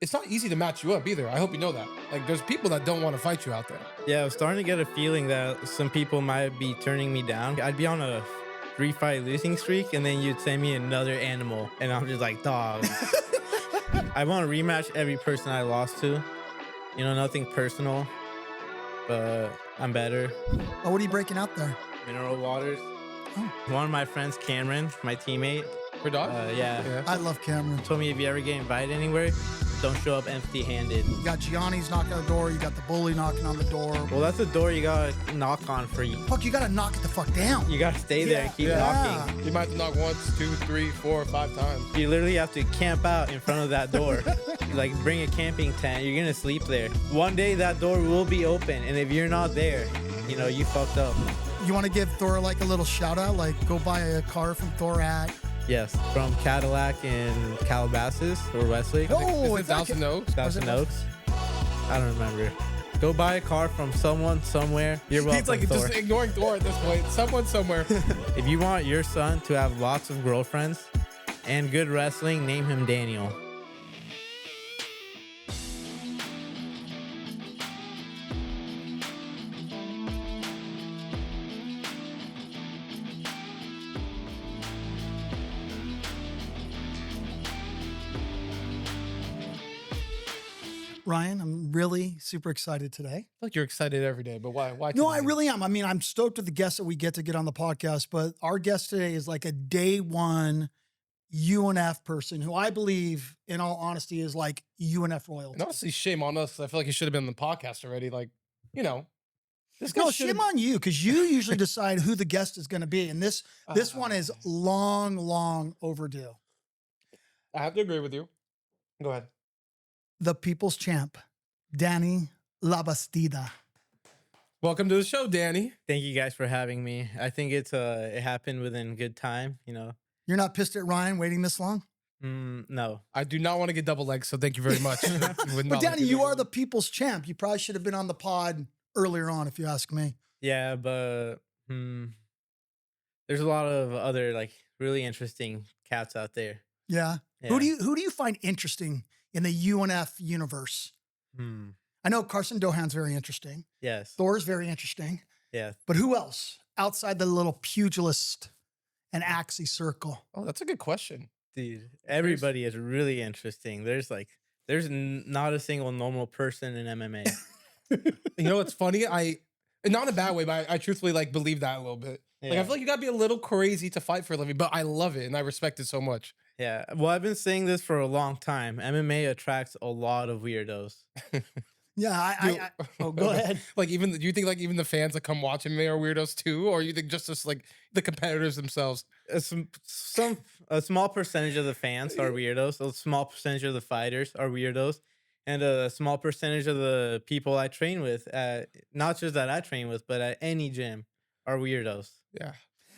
it's not easy to match you up either. I hope you know that. Like, there's people that don't want to fight you out there. Yeah, I was starting to get a feeling that some people might be turning me down. I'd be on a 3-fight losing streak, and then you'd send me another animal, and I'm just like, dog. I want to rematch every person I lost to. You know, nothing personal, but I'm better. Oh, what are you breaking out there? Mineral waters. Oh. One of my friends, Cameron, my teammate, For dog? yeah, I love Cameron. told me if you ever get invited anywhere, don't show up empty-handed. You got Gianni's knocking on the door. You got the bully knocking on the door. Well, that's the door you gotta knock on for you. Fuck, you gotta knock it the fuck down. You gotta stay there and keep knocking. You might have to knock once, 2, 3, 4, 5 times. You literally have to camp out in front of that door. Like, bring a camping tent. You're gonna sleep there. One day that door will be open, and if you're not there, you know, you fucked up. You want to give Thor like a little shout out? Like, go buy a car from Thor at. Yes, from Cadillac in Calabasas or Westlake. Oh, Is it Thousand Oaks? Thousand Oaks. I don't remember. Go buy a car from someone somewhere. You're welcome. He's like Thor. just ignoring Thor at this point. Someone somewhere. If you want your son to have lots of girlfriends and good wrestling, name him Daniel. Ryan, I'm really super excited today. I feel like you're excited every day, but why? Why? No, I today? really am. I mean, I'm stoked with the guests that we get to get on the podcast, but our guest today is like a day one UNF person who I believe, in all honesty, is like UNF royalty. And honestly, shame on us. I feel like he should have been on the podcast already. Like, you know, this guy No, should shame on you, because you usually decide who the guest is going to be, and this one Ah. is long overdue. I have to agree with you. Go ahead. The people's champ, Dany Labastida. Welcome to the show, Danny. Thank you guys for having me. I think it happened within good time, you know. You're not pissed at Ryan waiting this long? No. I do not want to get double legs, so thank you very much. But Danny, you are the people's champ. You probably should have been on the pod earlier on, if you ask me. Yeah, but there's a lot of other like really interesting cats out there. Yeah. Yeah. Who do you find interesting in the UNF universe? I know Carson Dohan's very interesting. Yes. Thor's very interesting. Yeah. But who else outside the little pugilist and axie circle? Oh, that's a good question. Dude, everybody is really interesting. There's not a single normal person in MMA. You know what's funny? Not in a bad way, but I truthfully like believe that a little bit. Like, I feel like you gotta be a little crazy to fight for a living, but I love it and I respect it so much. Yeah. Well, I've been saying this for a long time. MMA attracts a lot of weirdos. Yeah, oh, go ahead. Like, do you think like even the fans that come watch MMA are weirdos too, or you think just like the competitors themselves? A small percentage of the fans are weirdos. A small percentage of the fighters are weirdos. And a small percentage of the people I train with, not just that I train with, but at any gym, are weirdos. Yeah.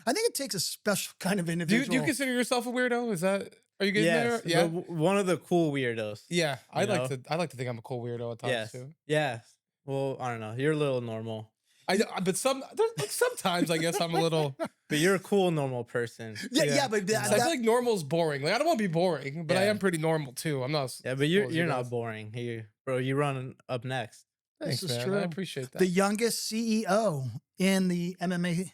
I think it takes a special kind of Do individual. you consider yourself a weirdo? Are you getting Yes, there? Yeah. but one of the cool weirdos. Yeah. I You like know? to think I'm a cool weirdo at times Yes. too. Yes. Well, I don't know. You're a little normal, But sometimes I guess I'm a little. but you're a cool normal person. yeah, but I feel like normal is boring. Like, I don't want to be boring, but I Yeah. am pretty normal too. I'm not. Yeah, but you're not boring. Bro, you're running up next. Thanks, This is man. true. I appreciate that. the youngest CEO in the MMA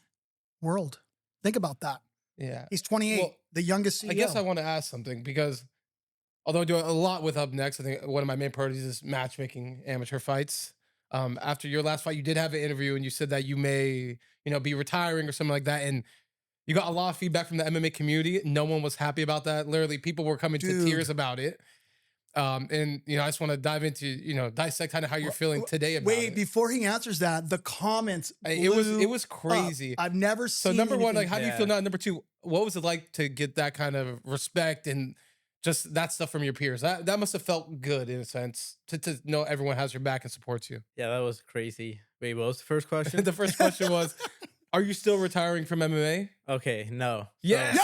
world. Think about that. Yeah. He's 28, Well, the youngest CEO. I guess I want to ask something because although I do a lot with Up Next, I think one of my main priorities is matchmaking amateur fights. After your last fight, you did have an interview and you said that you may, be retiring or something like that. And you got a lot of feedback from the MMA community. No one was happy about that. Literally, people were coming to tears about it. And I just want to dive into, dissect kind of how you're feeling today about it. Wait, before he answers that, the comments It was blew crazy. up. I've never So seen number one, anything- like, how do you feel now? Number two, what was it like to get that kind of respect and just that stuff from your peers? That must have felt good in a sense to know everyone has your back and supports you. Yeah, that was crazy. Wait, what was the first question? The first question was, are you still retiring from MMA? Okay, no. Yes.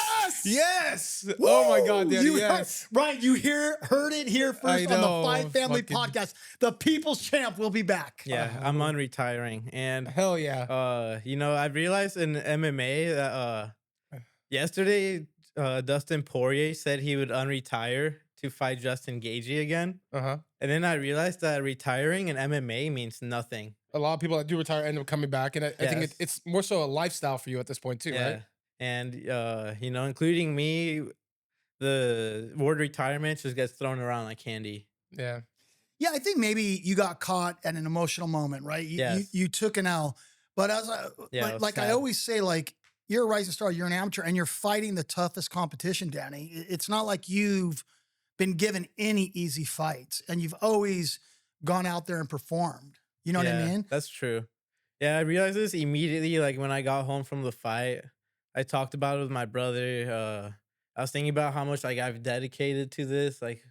Yes. Oh my God, Danny, yes. Right, you heard it here first on know, the Five Family fucking- Podcast. The People's Champ will be back. Yeah, I'm unretiring. And Hell yeah. I realized in MMA that yesterday Dustin Poirier said he would unretire to fight Justin Gaethje again. Uh-huh. And then I realized that retiring in MMA means nothing. A lot of people that do retire end up coming back, and I think Yes. it's more so a lifestyle for you at this point too, right? Yeah. And you know, including me, the word retirement just gets thrown around like candy. Yeah. Yeah, I think maybe you got caught at an emotional moment, right? Yes. You took an L, but Yeah, it was like I sad. always say, like you're a rising star, you're an amateur, and you're fighting the toughest competition, Danny. It's not like you've been given any easy fights, and you've always gone out there and performed. You know what I Yeah, mean? that's true. Yeah, I realized this immediately, like when I got home from the fight. I talked about it with my brother. I was thinking about how much like I've dedicated to this, like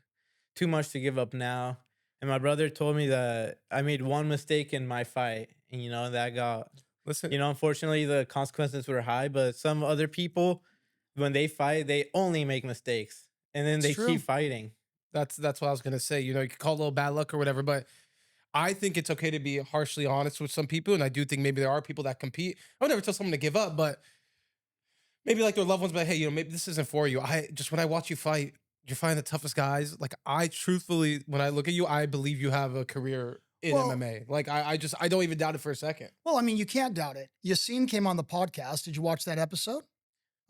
too much to give up now. And my brother told me that I made one mistake in my fight, and you know that got, Listen, you know, unfortunately the consequences were high. But some other people, when they fight, they only make mistakes, and then It's they keep true. fighing. that's what I was gonna say. You know, you could call it a little bad luck or whatever, but I think it's okay to be harshly honest with some people, and I do think maybe there are people that compete. I would never tell someone to give up, but maybe like their loved ones, but hey, you know, maybe this isn't for you. I just when I watch you fight, you're fighting the toughest guys. Like I truthfully, when I look at you, I believe you have a career in Well, MMA. Like I don't even doubt it for a second. well, I mean, you can't doubt it. Yassine came on the podcast. Did you watch that episode?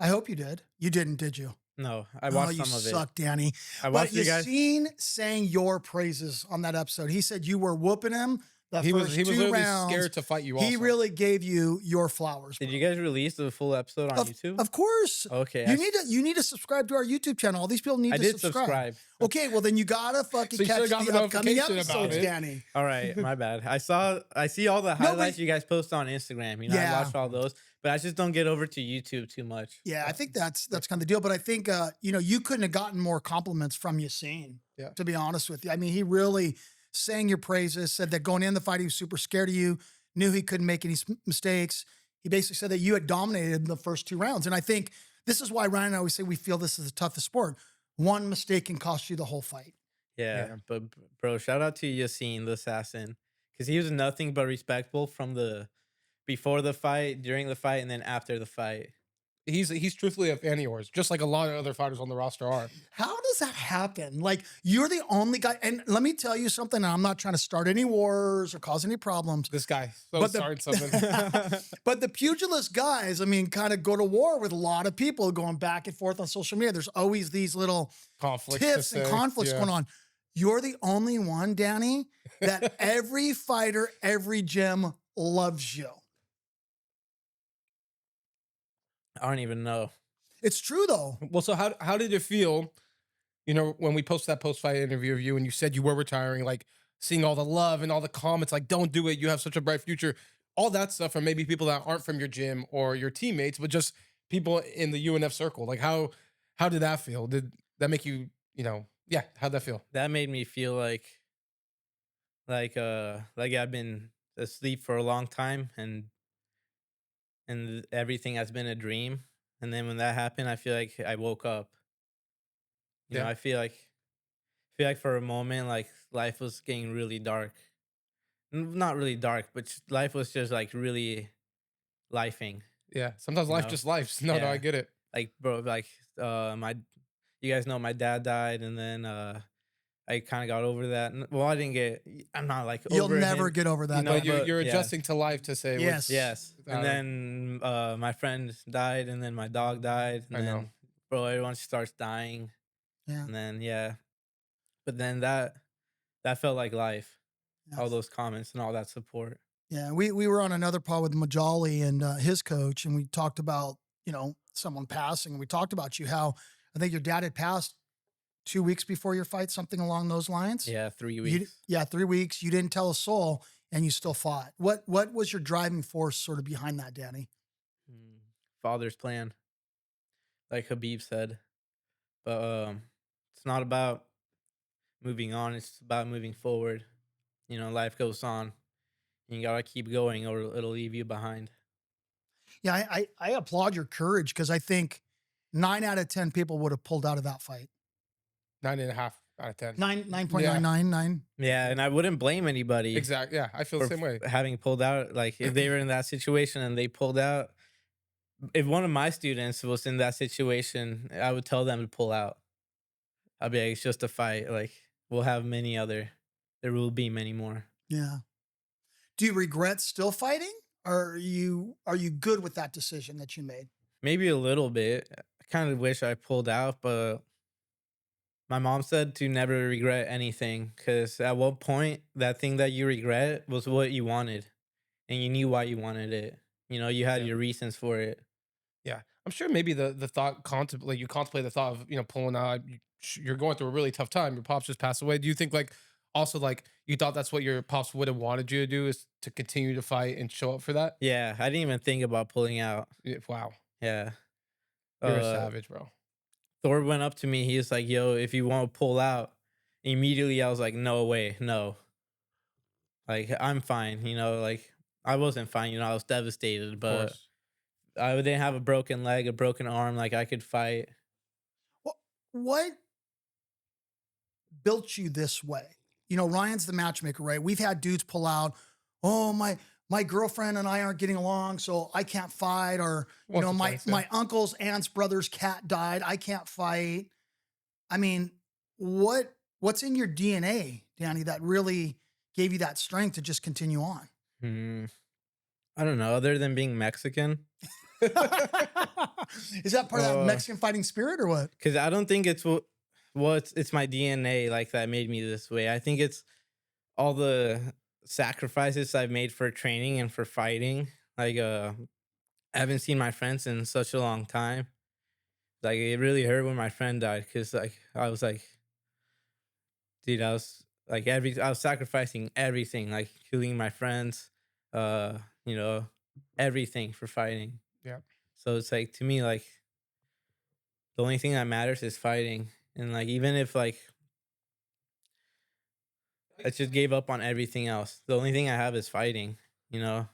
I hope you did. You didn't, did you? No, I Oh, watched you some of it. suck, Danny. I But watched you guys. Yassine sang your praises on that episode. He said you were whooping him the first He was two literally rounds. scared to fight you. He Also, really gave you your flowers. Did bro. you guys release the full episode on Of, YouTube? of course. Okay, You need to subscribe to our YouTube channel. All these people need I to did subscribe. Okay, well then you gotta fucking So you catch should've got the the upcoming notification about episodes, it. Danny. All right, my bad. I see all the No, but- highlights you guys post on Instagram. You know, Yeah. I watch all those, but I just don't get over to YouTube too much. Yeah, I think that's kind of the deal. But I think you know, you couldn't have gotten more compliments from Yassine, Yeah. to be honest with you. I mean, he really sang your praises, said that going in the fight, he was super scared of you, knew he couldn't make any mistakes. He basically said that you had dominated the first two rounds. And I think this is why Ryan and I always say we feel this is the toughest sport. One mistake can cost you the whole fight. Yeah, Yeah. but bro, shout out to Yassine the assassin, because he was nothing but respectful from the before the fight, during the fight, and then after the fight. he's truthfully a fan of yours, just like a lot of other fighters on the roster are. How does that happen? Like, you're the only guy. And let me tell you something. And I'm not trying to start any wars or cause any problems. This guy, so But the- sorry, something. But the pugilist guys, I mean, kind of go to war with a lot of people going back and forth on social media. There's always these little Conflicts, tiffs and conflicts going on. You're the only one, Danny, that every fighter, every gym loves you. I don't even know. It's true, though. Well, so how did it feel? You know, when we posted that post fight interview of you, and you said you were retiring, like seeing all the love and all the comments, like "Don't do it, you have such a bright future," all that stuff, from maybe people that aren't from your gym or your teammates, but just people in the UNF circle. Like how did that feel? Did that make you, you know, yeah? How'd that feel? That made me feel like I've been asleep for a long time, and everything has been a dream. And then when that happened, I feel like I woke up. You know, Yeah. I feel like for a moment, like life was getting really dark. Not really dark, but life was just like really lifing. Yeah, sometimes You life know? just life. No, Yeah. I get it. Like bro, like my, you guys know my dad died, and then I kind of got over that. Well, I didn't get. I'm not like You'll over never him, get over that. you know, But Danny. you're yeah. adjusting to life to say, Yes. Yes. And Uh, then my friend died, and then my dog died, and I know. then bro, everyone starts dying, Yeah. and then yeah, but then that felt like life. Yeah. All those comments and all that support. Yeah, we were on another pod with Majali and his coach, and we talked about, you know, someone passing. We talked about you, how I think your dad had passed 2 weeks before your fight, something along those lines. Yeah, 3 You, weeks. yeah, 3 weeks. You didn't tell a soul, and you still fought. What was your driving force sort of behind that, Danny? Father's plan, like Habib said. But it's not about moving on, it's about moving forward. You know, life goes on. You gotta keep going or it'll leave you behind. Yeah, I applaud your courage, because I think 9 out of 10 people would have pulled out of that fight. 9.5 out of 10. 9.999. Yeah, and I wouldn't blame anybody Exactly. Yeah, I feel the for same way. having pulled out. Like if they were in that situation and they pulled out, if one of my students was in that situation, I would tell them to pull out. I'll be like, it's just a fight. Like we'll have many other. There will be many more. Yeah. Do you regret still fighting? Or are you good with that decision that you made? Maybe a little bit. I kind of wish I pulled out, but my mom said to never regret anything because at one point, that thing that you regret was what you wanted and you knew why you wanted it. You had Yeah. your reasons for it. Yeah, I'm sure maybe the thought contemplate you contemplate the thought of pulling out. You're going through a really tough time. Your pops just passed away. Do you think like also like you thought that's what your pops would have wanted you to do is to continue to fight and show up for that? Yeah, I didn't even think about pulling out. Yeah, wow, Yeah. you're a Uh, savage, bro. Thor went up to me. He was like, yo, if you want to pull out, immediately I was like, no way, no. Like, I'm fine. Like, I wasn't fine. I was devastated, Of but course, I didn't have a broken leg, a broken arm. Like, I could fight. What built you this way? Ryan's the matchmaker, right? We've had dudes pull out, oh, my girlfriend and I aren't getting along, so I can't fight. Or, once or my twice, yeah. my uncle's aunt's brother's cat died. I can't fight. I mean, what's in your DNA, Danny, that really gave you that strength to just continue on? Hmm. I don't know. Other than being Mexican, Is that part of that uh, Mexican fighting spirit or what? because I don't think it's it's my DNA like that made me this way. I think it's all the sacrifices I've made for training and for fighting. Like, I haven't seen my friends in such a long time. Like, it really hurt when my friend died because, like, I was like, dude, I was sacrificing everything, like killing my friends, uh, you know, everything for fighting. Yeah, So it's like to me, like the only thing that matters is fighting, and like even if like I just gave up on everything else, the only thing I have is fighting. You know?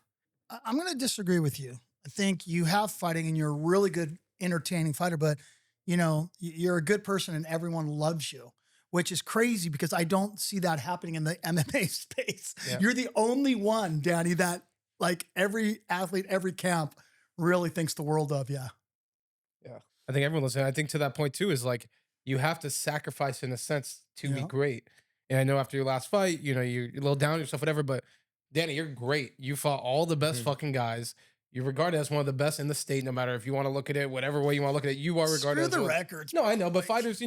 I'm going to disagree with you. I think you have fighting and you're a really good, entertaining fighter, but you're a good person and everyone loves you, which is crazy because I don't see that happening in the MMA space. yeah, You're the only one, Danny, that like every athlete, every camp really thinks the world of. Yeah. yeah. I think everyone listening. I think to that point too is like you have to sacrifice in a sense to be Yeah. great. And I know after your last fight, you're a little down on yourself, whatever. But Danny, you're great. You fought all the best Mhm. fucking guys. You're regarded as one of the best in the state, no matter if you want to look at it, whatever way you want to look at it. You are regarded Screw as the one. records. No, I know, but fighters,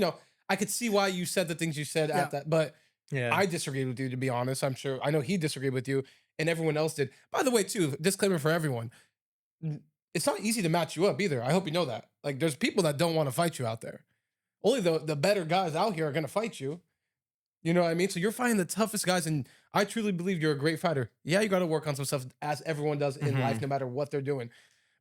I could see why you said the things you said Yeah. at that. But Yeah. I disagreed with you, to be honest. I'm sure. I know he disagreed with you, and everyone else did. By the way, too, disclaimer for everyone: it's not easy to match you up either. I hope you know that. Like, there's people that don't want to fight you out there. Only the better guys out here are gonna fight you. You know what I mean? So you're fighting the toughest guys, and I truly believe you're a great fighter. Yeah, you got to work on some stuff as everyone does in life, Mhm. no matter what they're doing.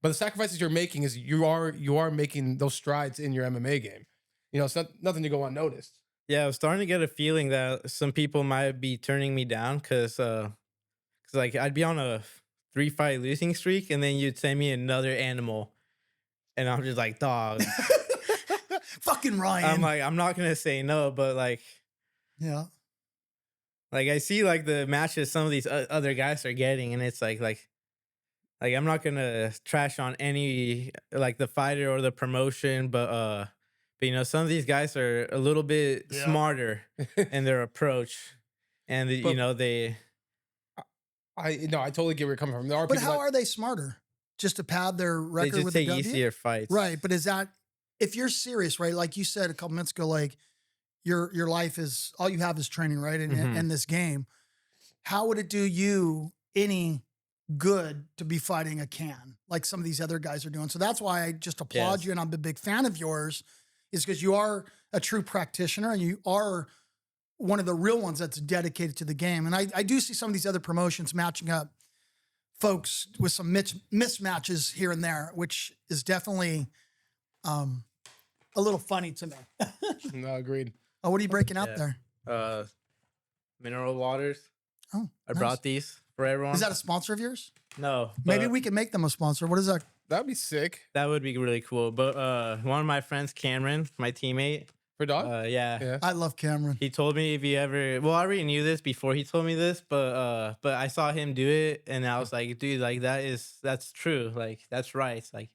But the sacrifices you're making is you are making those strides in your MMA game. It's not nothing to go unnoticed. Yeah, I was starting to get a feeling that some people might be turning me down because like I'd be on a 3-fight losing streak, and then you'd send me another animal, and I'm just like, dog. Fucking I'm Ryan. like, I'm not gonna say no, but Yeah. like I see like the matches some of these other guys are getting, and it's like I'm not gonna trash on any like the fighter or the promotion, but some of these guys are a little bit Yeah. smarter in their approach, and But they I no, I totally get where you're coming from. There are But people how that are they smarter? Just to pad their they record just with the take W? easier fights, Right. But is that, if you're serious, right? Like you said a couple minutes ago, like your life is all you have is training, right? And Mhm. and this game. How would it do you any good to be fighting a can like some of these other guys are doing? So that's why I just applaud Yes. you, and I'm a big fan of yours, is because you are a true practitioner and you are one of the real ones that's dedicated to the game. And I do see some of these other promotions matching up folks with some mismatches here and there, which is definitely um, a little funny to me. no, agreed. Oh, what are you breaking out Yeah. there? uh, mineral waters. Oh, I nice. brought these for everyone. Is that a sponsor of yours? No, Maybe but we can make them a sponsor. What is that? That'd be sick that would be really cool. But one of my friends, Cameron, my teammate, for dog. yeah. Yeah. I love Cameron. He told me if you ever, well, I already knew this before he told me this, but I saw him do it, and I was like, dude, like that's true, like that's right. It's like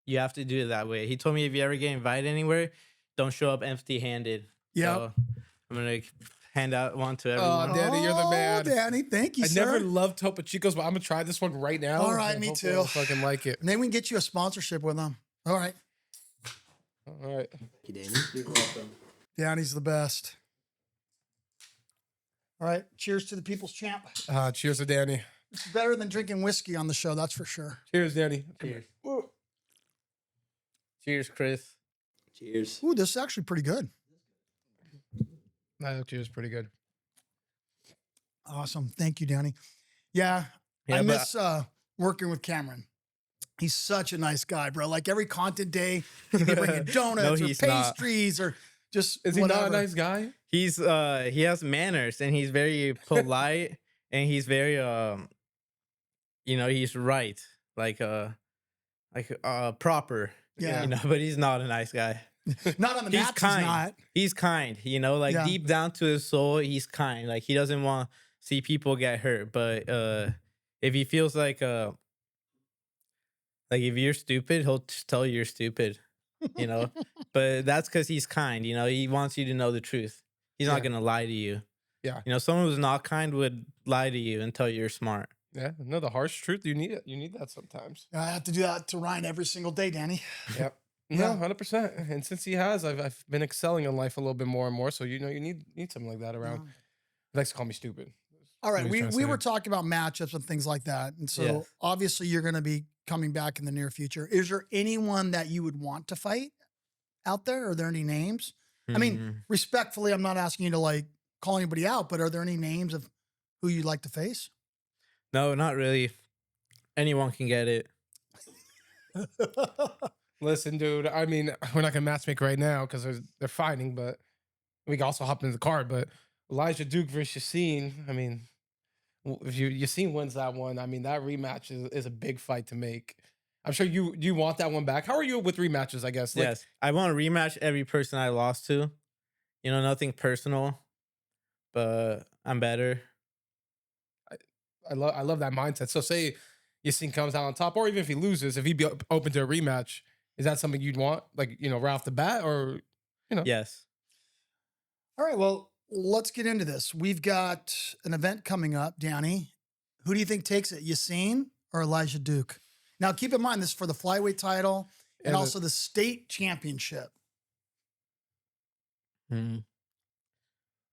you have to do it that way. He told me if you ever get invited anywhere, don't show up empty-handed. Yep. So I'm gonna hand out one to Oh, everyone. Danny, you're the man. Danny, thank you, I sir. never loved Topo Chicos, but I'm gonna try this one right now. All right, and me hopefully too. I'll fucking like it. And then we can get you a sponsorship with them. All right. All right. Thank you, Danny. You're welcome. Danny's the best. All right. Cheers to the people's champ. Cheers to Danny. It's better than drinking whiskey on the show, that's for sure. Cheers, Danny. Cheers. Cheers, Chris. Cheers. Ooh, this is actually pretty good. Cheers, pretty good. Awesome. Thank you, Danny. Yeah, Yeah, I but- miss working with Cameron. He's such a nice guy, bro. Like every content day, he'd be bringing donuts or he's not. pastries or just Is he whatever. not a nice guy? He's he has manners and he's very polite and he's very he's right. Like proper. Yeah. But he's not a nice guy. Not on the He's mats, kind. he's not. He's kind, like Yeah. deep down to his soul, he's kind. Like he doesn't want to see people get hurt. But if he feels like if you're stupid, he'll just tell you you're stupid. But that's because he's kind. He wants you to know the truth. He's Yeah. not gonna lie to you. Yeah. Someone who's not kind would lie to you and tell you you're smart. Yeah. No, the harsh truth. You need it. You need that sometimes. I have to do that to Ryan every single day, Danny. Yep. Yeah. No, 100%. And since he has, I've been excelling in life a little bit more and more. So you need something like that around. He likes to call me stupid. All right, What he's we trying to we say. were talking about matchups and things like that. And so Yeah. obviously you're going to be coming back in the near future. Is there anyone that you would want to fight out there? Are there any names? I mean, Mhm. respectfully, I'm not asking you to like call anybody out, but are there any names of who you'd like to face? No, not really. Anyone can get it. Listen, dude. I mean, we're not gonna matchmake right now because they're fighting, but we can also hop into the card. But Elijah Duke versus Yassine. I mean, if Yassine wins that one, I mean that rematch is a big fight to make. I'm sure you want that one back. How are you with rematches? I guess. Like, Yes. I want to rematch every person I lost to. Nothing personal, but I'm better. I love that mindset. So say Yassine comes out on top, or even if he loses, if he'd be open to a rematch, is that something you'd want? Like right off the bat, or Yes. All right, well, let's get into this. We've got an event coming up, Danny. Who do you think takes it, Yassine or Elijah Duke? Now, keep in mind, this is for the flyweight title and And the- also the state championship. Hmm.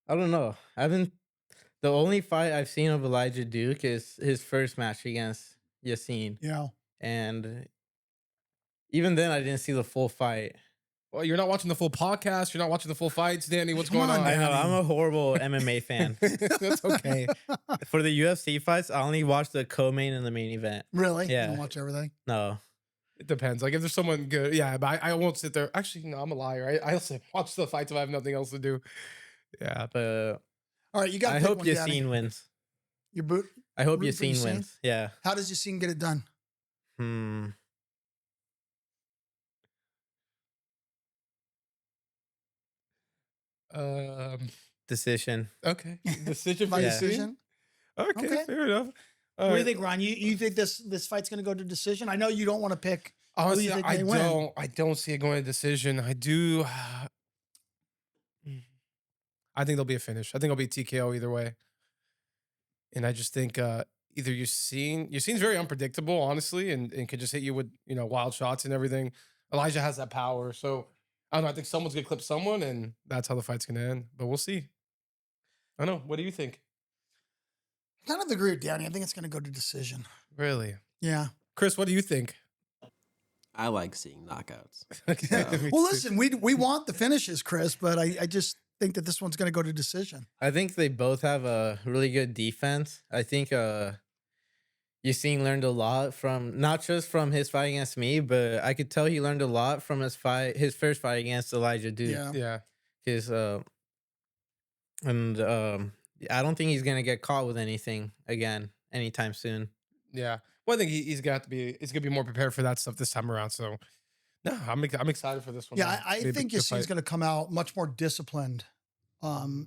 I don't know. The only fight I've seen of Elijah Duke is his first match against Yassine. Yeah. And even then, I didn't see the full fight. Well, you're not watching the full podcast. You're not watching the full fights, Danny. What's Come going on, on? I know. Danny. I'm a horrible MMA fan. That's okay. For the UFC fights, I only watch the co-main and the main event. Really? Yeah. You don't watch everything? No. It depends. Like if there's someone good, yeah. But I won't sit there. Actually, no, I'm a liar. I also watch the fights if I have nothing else to do. Yeah. But All right, you got to I pick hope one, Danny. Yassine wins. Your boot. I hope Root for Yassine Yassine? wins. Yeah. How does Yassine get it done? Hmm. Decision. Okay. Decision for By Yeah. Yassine? decision? Okay, Okay. fair enough. What do you think, Ron? You think this fight's going to go to decision? I know you don't want to pick. Honestly, you think I they win? don't see it going to decision. I do. I think there'll be a finish. I think it'll be TKO either way. And I just think either Yassine's very unpredictable, honestly, and could just hit you with wild shots and everything. Elijah has that power, so I don't know. I think someone's gonna clip someone, and that's how the fight's gonna end. But we'll see. I don't know. What do you think? Kind of agree with Danny. I think it's going to go to decision. Really, Yeah. Chris? What do you think? I like seeing knockouts. Okay. me Well, too. listen, we want the finishes, Chris, but I just think that this one's going to go to decision. I think they both have a really good defense. I think Yassine learned a lot from not just from his fight against me, but I could tell he learned a lot from his first fight against Elijah Duke. Yeah. Yeah. His I don't think he's gonna get caught with anything again anytime soon. Yeah. Well, I think he's gonna be more prepared for that stuff this time around. So, no, I'm excited for this one. Yeah, man. I Be a think good Yassine's fight. going to come out much more disciplined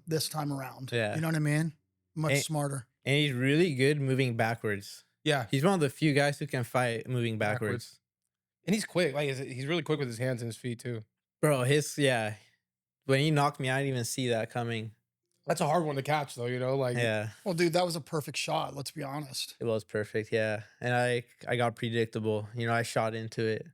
this time around. Yeah. You know what I mean? Much And- smarter. And he's really good moving backwards. Yeah, He's one of the few guys who can fight moving backwards. and he's quick. Like he's really quick with his hands and his feet too. Bro, when he knocked me, I didn't even see that coming. That's a hard one to catch, though. You know, like Yeah, Well, dude, that was a perfect shot. Let's be honest. it was perfect. Yeah, and I got predictable. I shot into it.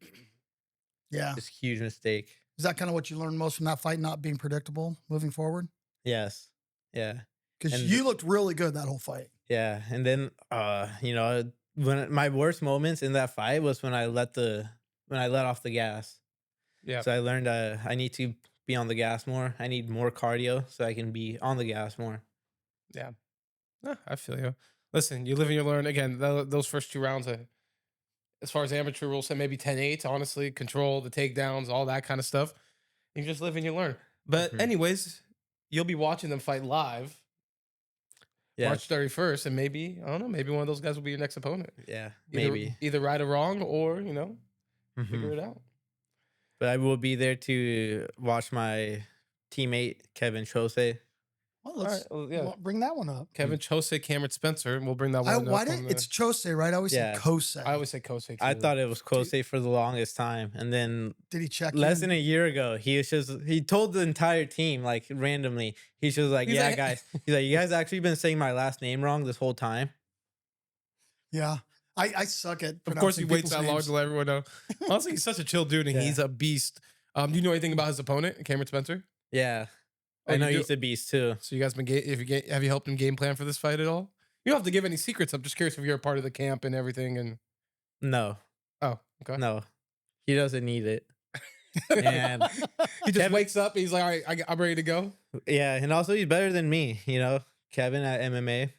Yeah. Just huge mistake. Is that kind of what you learned most from that fight, not being predictable moving forward? Yes. Yeah. Because And you looked really good that whole fight. yeah, and then when my worst moments in that fight was when I let off the gas. yeah, So I learned I need to be on the gas more. I need more cardio so I can be on the gas more. yeah. I feel you. Listen, you live and you learn. Again, those first 2 rounds, as far as amateur rules say, maybe 10-8. Honestly, control the takedowns, all that kind of stuff. You just live and you learn. But Mhm. anyways, you'll be watching them fight live March Yes. 31st, and maybe I don't know, maybe one of those guys will be your next opponent. Yeah, Either, maybe. either right or wrong, or figure Mhm. it out. But I will be there to watch my teammate Kevin Chose. Well, All right, let's well, yeah. bring that one up. Kevin Chose, Cameron Spencer, and we'll bring that one Why up. did it's Chose, right? I always Yeah. say Kose. I always say Kose too. I thought it was Kose for the longest time, and then Did he check less in? than a year ago, he told the entire team like randomly. He's just like, He's "Yeah, like- guys." He's like, "You guys actually been saying my last name wrong this whole time." Yeah. I suck at Of course, he pronouncing waits people's that long names. to let everyone know. Honestly, he's such a chill dude, and Yeah. he's a beast. Do you know anything about his opponent, Cameron Spencer? Yeah, Oh, I know you do? he's a beast too. So you guys been have you helped him game plan for this fight at all? You don't have to give any secrets. I'm just curious if you're a part of the camp and everything. And No, oh, okay. no, he doesn't need it. And He just Kevin- wakes up. And he's like, all right, I'm ready to go. yeah, and also he's better than me. Kevin at MMA.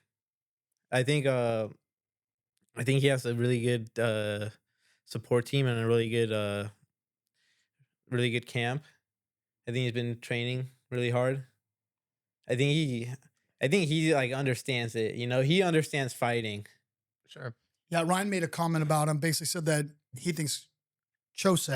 I think he has a really good support team and a really good camp. I think he's been training really hard. I think he like understands it. He understands fighting. Sure. Yeah, Ryan made a comment about him, basically said that he thinks Chose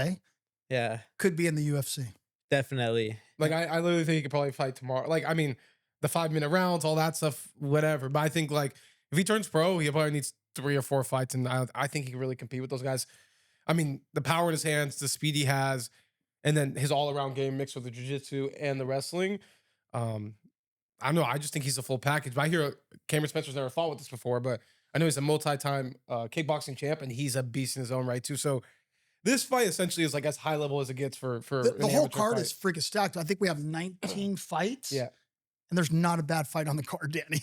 Yeah, could be in the UFC. definitely. Like I literally think he could probably fight tomorrow. Like I mean, the 5-minute rounds, all that stuff, whatever. But I think like if he turns pro, he probably needs 3 or 4 fights, and I think he can really compete with those guys. I mean, the power in his hands, the speed he has, and then his all-around game mixed with the jiu-jitsu and the wrestling. I don't know. I just think he's a full package. But I hear Cameron Spencer's never fought with this before, but I know he's a multi-time kickboxing champ, and he's a beast in his own right too. So this fight essentially is like as high level as it gets for The an whole amateur card fight. is freaking stacked. I think we have 19 fights. Yeah. And there's not a bad fight on the card, Danny.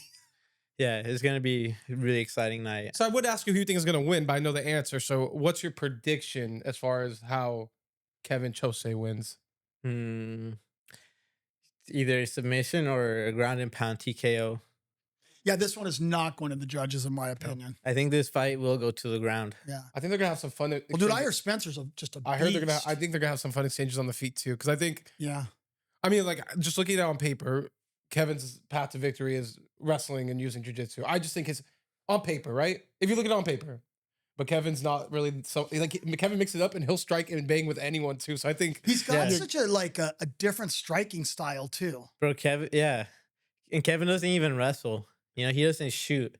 Yeah, it's gonna be a really exciting night. So I would ask you who you think is going to win, but I know the answer. So what's your prediction as far as how Kevin Chose wins? Hmm. Either a submission or a ground and pound TKO. Yeah, this one is not going to the judges, in my opinion. I think this fight will go to the ground. Yeah. I think they're going to have some fun. Well, dude, I hear Spencer's just a I heard they're gonna. beast. I think they're gonna have some fun exchanges on the feet too. Because I think, Yeah. I mean, like just looking at it on paper, Kevin's path to victory is wrestling and using jujitsu. I just think his on paper, right? If you look at it on paper, but Kevin's not really so like Kevin mixes it up and he'll strike and bang with anyone too. So I think He's got Yeah. such a different striking style, too. Bro, Kevin, yeah. And Kevin doesn't even wrestle. He doesn't shoot.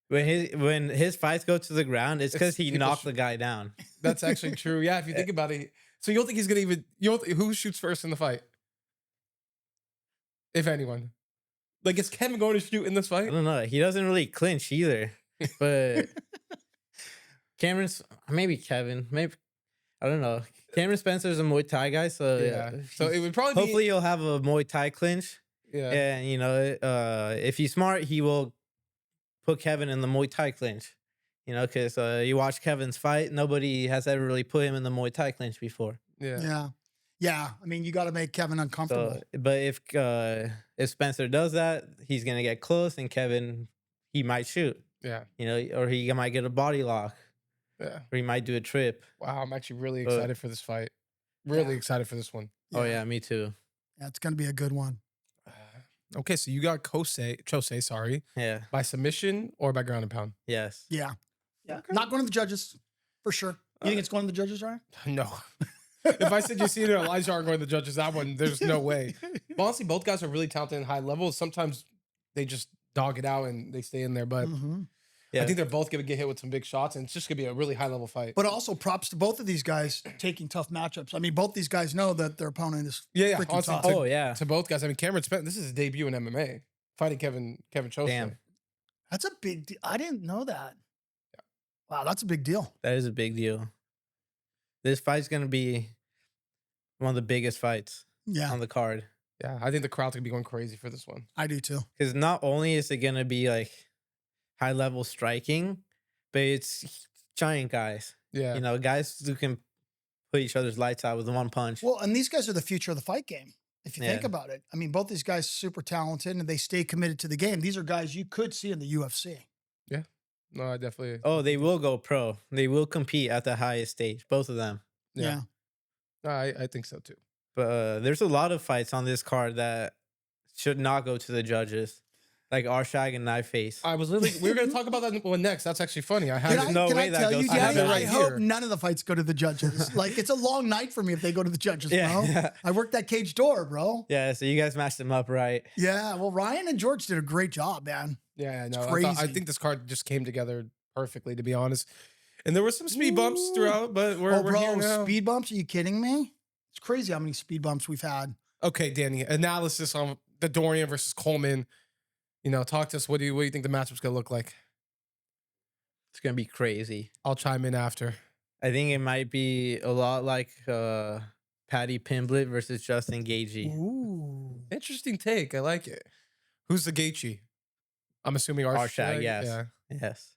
When his fights go to the ground, it's because he People knocked shoot. the guy down. that's actually true. Yeah, if you think about it. So you don't think he's gonna even? Who shoots first in the fight? If anyone, like is Kevin going to shoot in this I fight? don't know. He doesn't really clinch either. But maybe Kevin, maybe I don't know. Cameron Spencer's a Muay Thai guy, so Yeah. So it would probably hopefully he'll have a Muay Thai clinch. be, yeah. And if he's smart, he will put Kevin in the Muay Thai clinch. Because you watch Kevin's fight, nobody has ever really put him in the Muay Thai clinch before. Yeah. Yeah. Yeah. I mean, you got to make Kevin uncomfortable. So, but if Spencer does that, he's gonna get close, and Kevin, he might shoot. Yeah. Or he might get a body lock, Yeah. or he might do a trip. Wow, I'm actually really But- excited for this fight. Really Yeah. excited for this one. Oh yeah, me too. Yeah, it's going to be a good one. Okay, so you got Chose, sorry, Yeah. by submission or by ground and pound? Yes. Yeah. Yeah. Not going to the judges, for sure. You think it's going to the judges, Ryan? No. If I said Yassine or Elijah aren't going to the judges, that one, there's no way. But honestly, both guys are really talented and high level. Sometimes they just dog it out and they stay in there. But Mhm. Yeah. I think they're both going to get hit with some big shots, and it's just going to be a really high level fight. But also props to both of these guys taking tough matchups. I mean, both these guys know that their opponent is yeah, freaking honestly, tough. Oh yeah. to both guys. I mean, Cameron Spence, this is his debut in MMA, fighting Kevin Chose. Damn. That's a big deal. I didn't know that. Wow, that's a big deal. That is a big deal. This fight's gonna be one of the biggest fights Yeah, on the card. Yeah, I think the crowd's going to be going crazy for this one. I do too. Because not only is it gonna be like high level striking, but it's giant guys. Yeah. You know, guys who can put each other's lights out with one punch. Well, and these guys are the future of the fight game. If you think Yeah. about it, I mean, both these guys are super talented and they stay committed to the game. These are guys you could see in the UFC. No, I definitely. Oh, they will go pro. They will compete at the highest stage, both of them. Yeah. No, I think so too. But there's a lot of fights on this card that should not go to the judges, like Arshag and Knife Face. I was literally, we were going to talk about that one next. That's actually funny. I Can have I, no can way I that tell goes you, to the Danny, judges. I Right hope here. none of the fights go to the judges. Like, it's a long night for me if they go to the judges, Yeah. bro. I worked that cage door, bro. Yeah, so you guys matched them up right. Yeah, well, Ryan and George did a great job, man. Yeah, no, It's I crazy. think this card just came together perfectly, to be honest. And there were some speed bumps Ooh. throughout, but we're here bro, now. speed bumps? Are you kidding me? It's crazy how many speed bumps we've had. Okay, Danny, analysis on the Dorian versus Coleman. You know, talk to us. What do you think the matchup's going to look like? It's gonna be crazy. I'll chime in after. I think it might be a lot like Patty Pimblett versus Justin Gaethje. Ooh. Interesting take. I like it. Who's the Gaethje? I'm assuming Arshag, Arshag. yes. Yeah. Yes.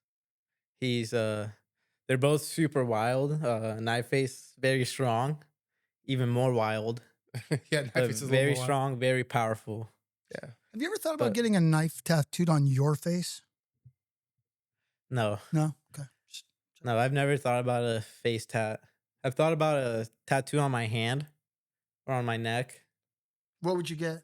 He's they're both super wild. Knife Face, very strong, even more wild. Yeah, Knife But Face is a little very more wild. strong, very powerful. Yeah. Have you ever thought about But- getting a knife tattooed on your face? No, No? Okay. no, I've never thought about a face tat. I've thought about a tattoo on my hand or on my neck. What would you get?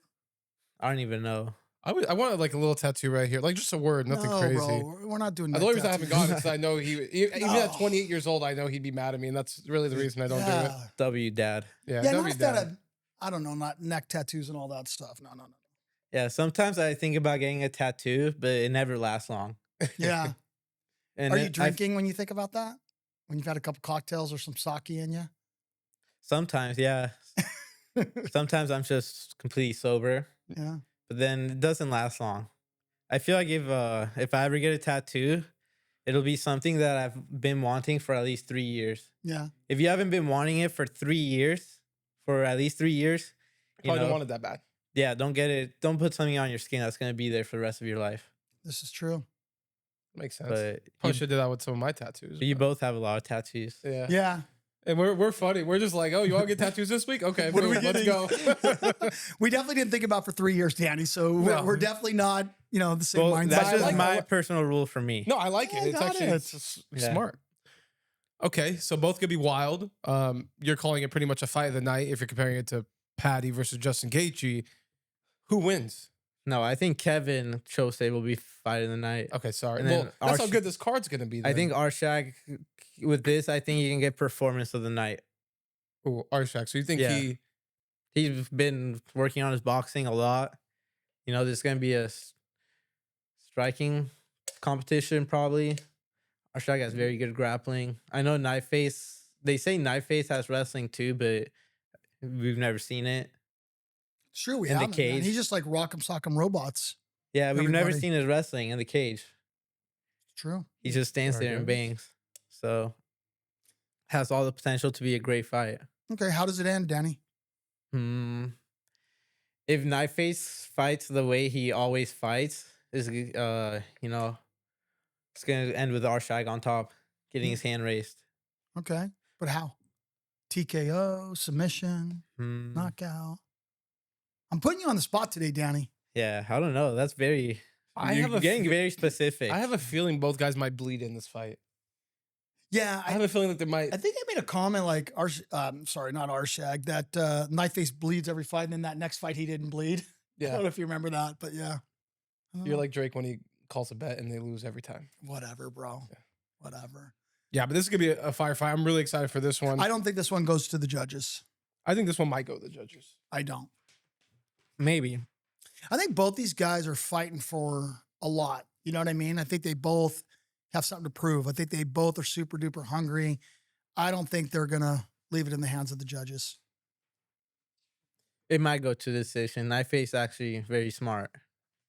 I don't even know. I wanted like a little tattoo right here, like just a word, nothing no, crazy. bro. We're not doing The that. only reason I haven't gotten it is I know even No. at 28 years old, I know he'd be mad at me, and that's really the reason I don't do it. W dad. Yeah, Yeah, don't not be if that dad. had, I don't know, not neck tattoos and all that stuff. No, no, no. Yeah, sometimes I think about getting a tattoo, but it never lasts long. Yeah. And Are then you drinking when you think about that? When you've had a couple cocktails or some sake in you? Sometimes, yeah. Sometimes I'm just completely sober, Yeah. but then it doesn't last long. I feel like if I ever get a tattoo, it'll be something that I've been wanting for at least 3 years. Yeah. If you haven't been wanting it for 3 years, for at least 3 years, you Probably know, don't want it that bad. yeah, don't get it. Don't put something on your skin that's gonna be there for the rest of your life. This is true. Makes sense. But Probably should do that with some of my tattoos. you but- both have a lot of tattoos. yeah. Yeah. And we're funny. We're just like, oh, you want to get tattoos this week? Okay, What are we boom, let's go. We definitely didn't think about for 3 years, Danny. So No. we're definitely not, the same Well, mindset. that's I just like- my personal rule for me. No, I like Yeah, it. It's got actually it. it's Yeah. smart. Okay, so both gonna be wild. You're calling it pretty much a fight of the night if you're comparing it to Patty versus Justin Gaethje. Who wins? No, I think Kevin Chose will be fight of the night. Okay, sorry. And then Well, that's how Arsh- good this card's gonna be. I then. think Arshag with this, I think you can get performance of the night. Ooh, Arshak. So you think Yeah. he? He's been working on his boxing a lot. You know, there's gonna be a striking competition probably. Arshag has very good grappling. I know Knife Face. They say Knife Face has wrestling too, but we've never seen it. It's true. We in the haven't, man. cage. He's just like rock'em sock'em robots. Yeah, we've never Everybody. seen his wrestling in the cage. It's true. He just stands There it there and goes. bangs. So has all the potential to be a great fight. Okay. How does it end, Danny? If Knife Face fights the way he always fights, is it's gonna end with Arshag on top, getting his hand raised. Okay. But how? TKO, submission, Hmm. knockout. I'm putting you on the spot today, Danny. Yeah, I don't know. That's very. I You're have a getting fe- very specific. I have a feeling both guys might bleed in this fight. Yeah. I have a feeling that they might. I think I made a comment like, sorry, not Arshag, that Knife Face bleeds every fight, and then that next fight he didn't bleed. I don't Yeah, know if you remember that, but yeah. I don't you're know. like Drake when he calls a bet and they lose every time. Whatever, bro. Yeah. Whatever. Yeah, but this is gonna be a fire fight. I'm really excited for this one. I don't think this one goes to the judges. I think this one might go to the judges. I don't. Maybe. I think both these guys are fighting for a lot. You know what I mean? I think they both have something to prove. I think they both are super duper hungry. I don't think they're going to leave it in the hands of the judges. It might go to decision. Knifeface actually very smart.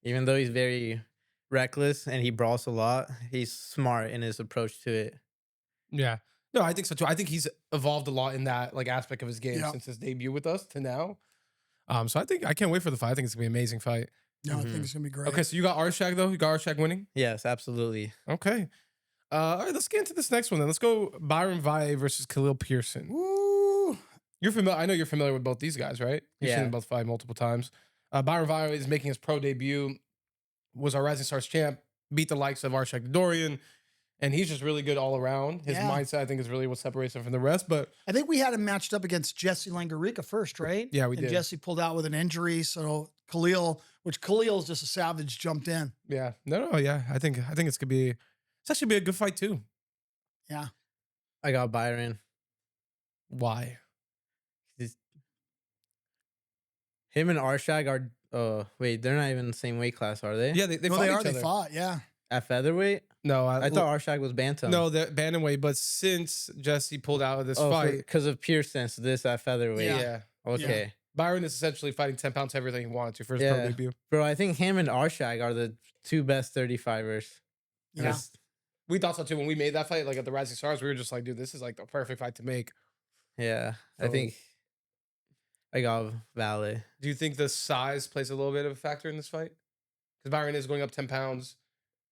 Even though he's very reckless and he brawls a lot, he's smart in his approach to it. Yeah. No, I think so too. I think he's evolved a lot in that like aspect of his game Yeah. since his debut with us to now. So I think I can't wait for the fight. I think it's gonna be an amazing fight. No, I think it's going to be great. Okay, so you got Arshak though. You got Arshak winning. Yes, absolutely. Okay. All right, let's get into this next one then. Let's go Byron Valle versus Khalil Pearson. Woo. You're familiar. I know you're familiar with both these guys, right? You've seen Yeah. them both fight multiple times. Byron Valle is making his pro debut. Was our Rising Stars champ. Beat the likes of Arshak Dorian, and he's just really good all around. His Yeah. mindset, I think, is really what separates him from the rest. But I think we had him matched up against Jesse Langarica first, right? Yeah, we and did. Jesse pulled out with an injury. So Khalil's just a savage, jumped in. yeah, no, yeah, I think it's gonna be. It's actually be a good fight too. Yeah. I got Byron. Why? Him and Arshak are. Wait, they're not even in the same weight class, are they? Yeah, they No, fought they each are. other. They fought. Yeah. At featherweight. No, I thought Arshak was bantam. no, the bantamweight. But since Jesse pulled out of this oh, fight, because of Pearson. So this at featherweight. Yeah. Okay, Byron is essentially fighting 10 pounds heavier than he wanted to for his pro Yeah. debut. bro. I think him and Arshak are the two best 35ers. Yeah. Yes. We thought so too when we made that fight, like at the Rising Stars. We were just like, dude, this is like the perfect fight to make. Yeah. I So- think I got Valle. Do you think the size plays a little bit of a factor in this fight? Because Byron is going up 10 pounds.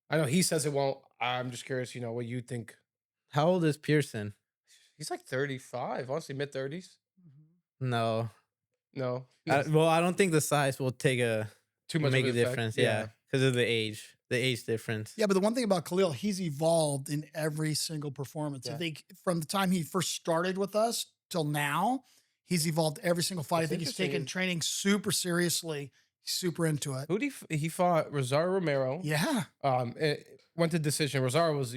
I know he says it won't. I'm just curious, what you think. How old is Pearson? He's like 35, honestly, mid 30s. No. No, Well, I don't think the size will take too much make of a an effect. difference. Yeah, because of the age difference. Yeah, but the one thing about Khalil, he's evolved in every single performance. I Yeah. think from the time he first started with us till now, he's evolved every single fight. I What's think he's interesting taken is- training super seriously. He's super into it. Who did he fought? Rosario Romero. Yeah. It went to decision. Rosario was,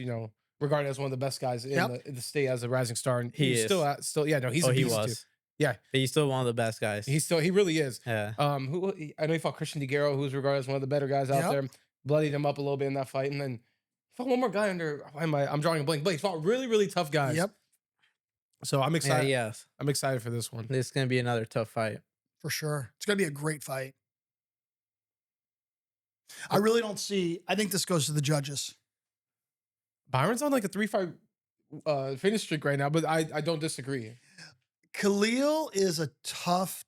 regarded as one of the best guys in the state as a rising star. And He he's is. still, yeah, no, he's Oh, a he beast was. too. Yeah. But he's still one of the best guys. He really is. yeah. I know he fought Christian DeGuerro, who's regarded as one of the better guys out Yep. there. Bloodied him up a little bit in that fight, and then he fought one more guy under. I'm drawing a blank, but he fought really, really tough guys. Yep. So I'm Yeah, excited. yes. I'm excited for this one. This is gonna be another tough fight. For sure. It's going to be a great fight. I really don't see, I think this goes to the judges. Byron's on like a 3-fight finish streak right now, but I don't disagree. Khalil is a tough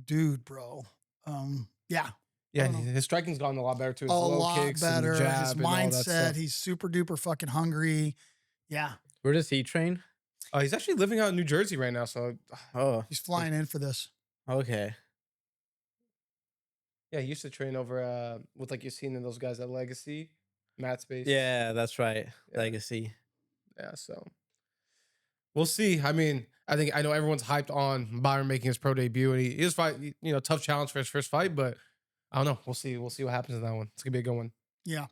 dude, bro. Yeah. Yeah, I and don't know. his striking's gotten a lot better too. His A low lot kicks better. and jab His and all that mindset. stuff. He's super duper fucking hungry. Yeah. Where does he train? He's actually living out in New Jersey right now, so Oh, He's flying in for this. okay. yeah, he used to train over with like you've seen in those guys at Legacy, Matt Space. Yeah, that's right. Yeah. Legacy. Yeah, so we'll see. I mean, I know everyone's hyped on Byron making his pro debut, and he is fight, tough challenge for his first fight, but I don't know. We'll see. We'll see what happens in that one. It's gonna be a good one. Yeah.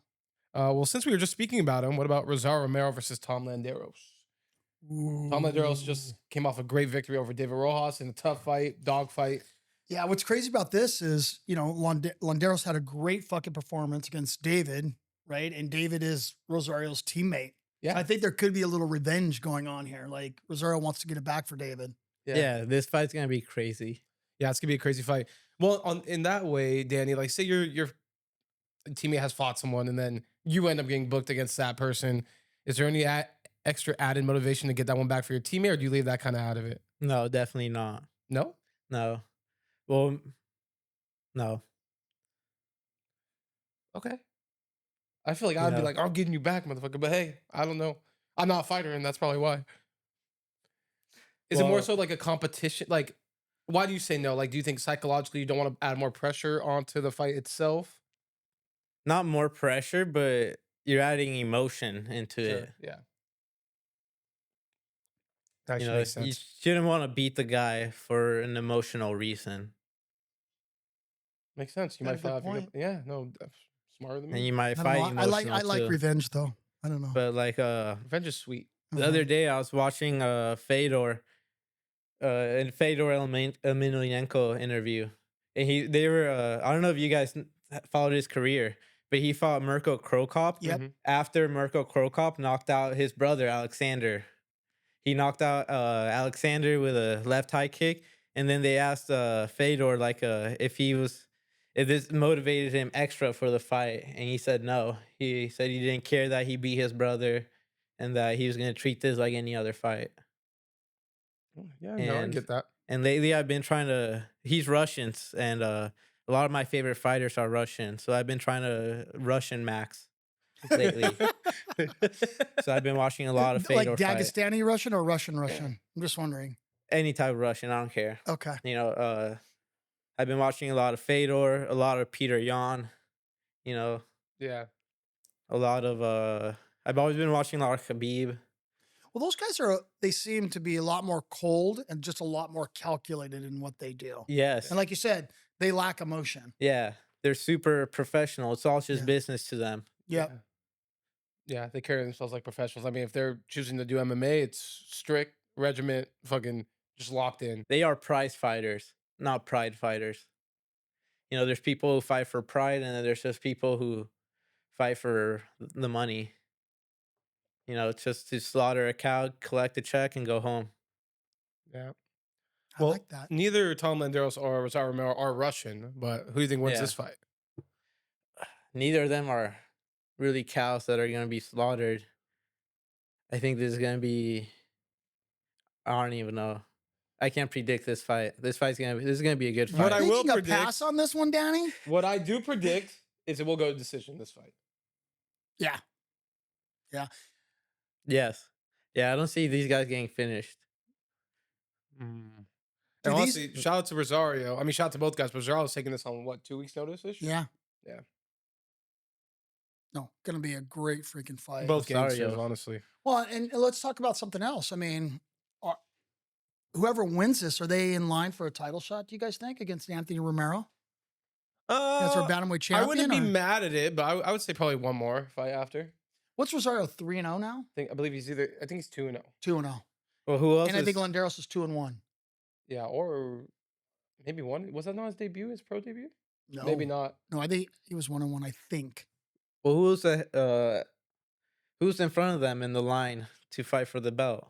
Well, since we were just speaking about him, what about Rosario Romero versus Tom Landeros? Tom Landeros just came off a great victory over David Rojas in a tough fight, dog fight. Yeah, what's crazy about this is, Landeros had a great fucking performance against David, right? And David is Rosario's teammate. Yeah. So I think there could be a little revenge going on here. Like Rosario wants to get it back for David. Yeah. This fight's gonna be crazy. Yeah, it's gonna be a crazy fight. Well, in that way, Danny, like say your teammate has fought someone and then you end up getting booked against that person. Is there any extra added motivation to get that one back for your teammate, or do you leave that kind of out of it? No, definitely not. No. No. Well, no. Okay. I feel like I'd be Yeah. like, I'm getting you back, motherfucker. But hey, I don't know. I'm not a fighter, and that's probably why. Is it more Well- so like a competition? Like, why do you say no? Like, do you think psychologically you don't want to add more pressure onto the fight itself? Not more pressure, but you're adding emotion into it. Yeah. That You should know, make you sense. shouldn't want to beat the guy for an emotional reason, Makes sense. You Got a might good find out. point. Yeah, no, that's smarter than and me. you might I don't fight know. I emotional like too. revenge though. I don't know. But like Revenge is sweet. the other day, I was watching Fedor, and Fedor Emelianenko interview, and they were I don't know if you guys followed his career, but he fought Mirko Krokop. Yep. After Mirko Krokop knocked out his brother Alexander. He knocked out Alexander with a left high kick, and then they asked Fedor like if this motivated him extra for the fight, and he said no. He said he didn't care that he beat his brother, and that he was going to treat this like any other fight. Yeah, no, I And get that. and lately I've been trying to. He's Russian, and a lot of my favorite fighters are Russian, so I've been trying to Russian max lately. So I've been watching a lot of Like Fedor fight. Dagestani Russian or Russian Russian? I'm just wondering. Any type of Russian, I don't care. Okay. You know, I've been watching a lot of Fedor, a lot of Peter Yan, you know, Yeah. a lot of I've always been watching a lot of Khabib. Well, those guys they seem to be a lot more cold and just a lot more calculated in what they do. Yes. And like you said, they lack emotion. Yeah. They're super professional. It's all just Yeah. business to them. Yep. Yeah, they carry themselves like professionals. I mean, if they're choosing to do MMA, it's strict regiment, fucking just locked in. They are prize fighters, not pride fighters. You know, there's people who fight for pride, and then there's just people who fight for the money. You know, it's just to slaughter a cow, collect a check, and go home. Yeah. I like that. Neither Tom Landeros or Rosario Romero are Russian, but who do you think wins Yeah. this fight? Neither of them are really cows that are going to be slaughtered. I think this is going to be. I don't even know. I can't predict this fight. This is going to be a good fight. What I will Taking a predict- pass on this one, Danny? What I do predict is it will go to decision this fight. Yeah. Yes. Yeah, I don't see these guys getting finished. And Do these- honestly, shout out to Rosario. I mean, shout out to both guys. But Rosario's taking this on what, 2 weeks' notice ish? Yeah. Yeah. No, gonna be a great freaking fight. Both Rosario. gangsters, honestly. Well, and let's talk about something else. I mean, whoever wins this, are they in line for a title shot? Do you guys think against Anthony Romero? That's our bantamweight champion. I wouldn't be or- mad at it, but I would say probably one more fight after. What's Rosario 3-0 now? I believe he's either. I think he's 2-0. 2-0, Well, who else and I is? think Landeros is 2-1. Yeah, or maybe one. Was that not his debut? His pro debut? No, Maybe not. No, I think he was 1-1. I think. Well, who's in front of them in the line to fight for the belt?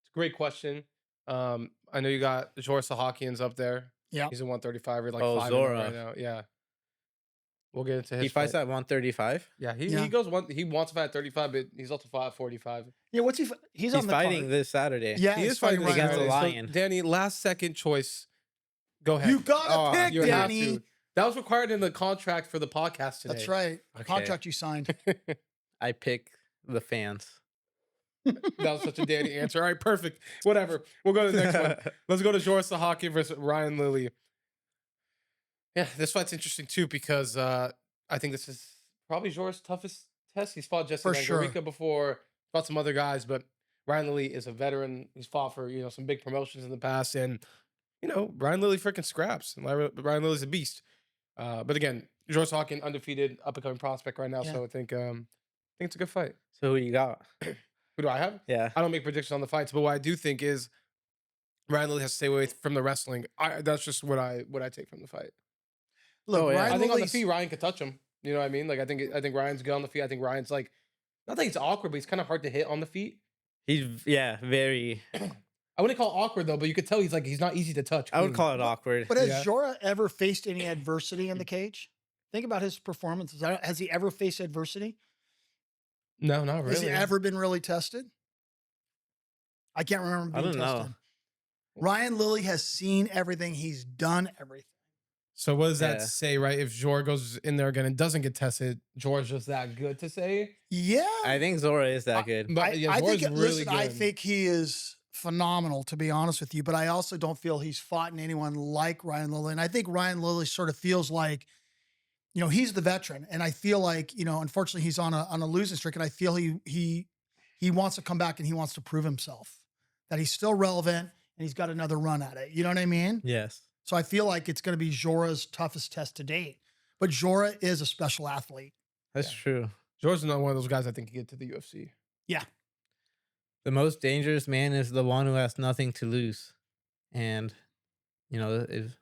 It's a great question. I know you got Joris Sahakian's up there. Yeah. He's a 135 or like Oh, 5 Zora. right now. Yeah. We'll get into his. He fights fight. at 135. Yeah, Yeah. he goes one. He wants to fight at 35, but he's also fought at 45. Yeah, what's he? He's He's on the fighting card. this Saturday. Yeah, He he's is fighting Ryan against the Lewis. Lion. Danny, last second choice. Go ahead. You gotta Oh, pick, You have Danny. to. That was required in the contract for the podcast today. That's right. Okay. Contract you signed. I pick the fans. That was such a Danny answer. All right, perfect. Whatever. We'll go to the next one. Let's go to Joris Sahakian versus Ryan Lilly. Yeah, this fight's interesting too because I think this is probably Joris' toughest test. He's fought Jesse For sure. Langarica before, fought some other guys, but Ryan Lilly is a veteran. He's fought for some big promotions in the past, and Ryan Lilly freaking scraps. Ryan Lilly's a beast. But again, Joris Sahakian undefeated, up and coming prospect right now. Yeah. So I think it's a good fight. So who you got? Who do I have? Yeah. I don't make predictions on the fights, but what I do think is Ryan Lilly has to stay away from the wrestling. That's just what I take from the fight. Look, Oh, yeah. Ryan I think on the Lilly's- feet Ryan could touch him. You know what I mean? Like I think Ryan's good on the feet. I think Ryan's like, not that he's awkward, but he's kind of hard to hit on the feet. He's very. I wouldn't call it awkward though, but you could tell he's not easy to touch. I would clean. call it awkward. But has Yeah. Jora ever faced any adversity in the cage? Think about his performances. Has he ever faced adversity? No, not really. Has he ever been really tested? I can't remember I being don't know. tested. Ryan Lilly has seen everything. He's done everything. So what does that Yeah. say, right? If Jor goes in there again and doesn't get tested, Jor's just that good to say. Yeah. I think Zora is that good. But yeah, Jor's really listen, good. I think he is phenomenal, to be honest with you, but I also don't feel he's fought in anyone like Ryan Lilly. And I think Ryan Lilly sort of feels like, he's the veteran. And I feel like, unfortunately he's on a losing streak. And I feel he wants to come back and he wants to prove himself that he's still relevant and he's got another run at it. You know what I mean? Yes. So I feel like it's going to be Jora's toughest test to date. But Jora is a special athlete. That's true. Jor's another one of those guys I think can get to the UFC. The most dangerous man is the one who has nothing to lose. And, if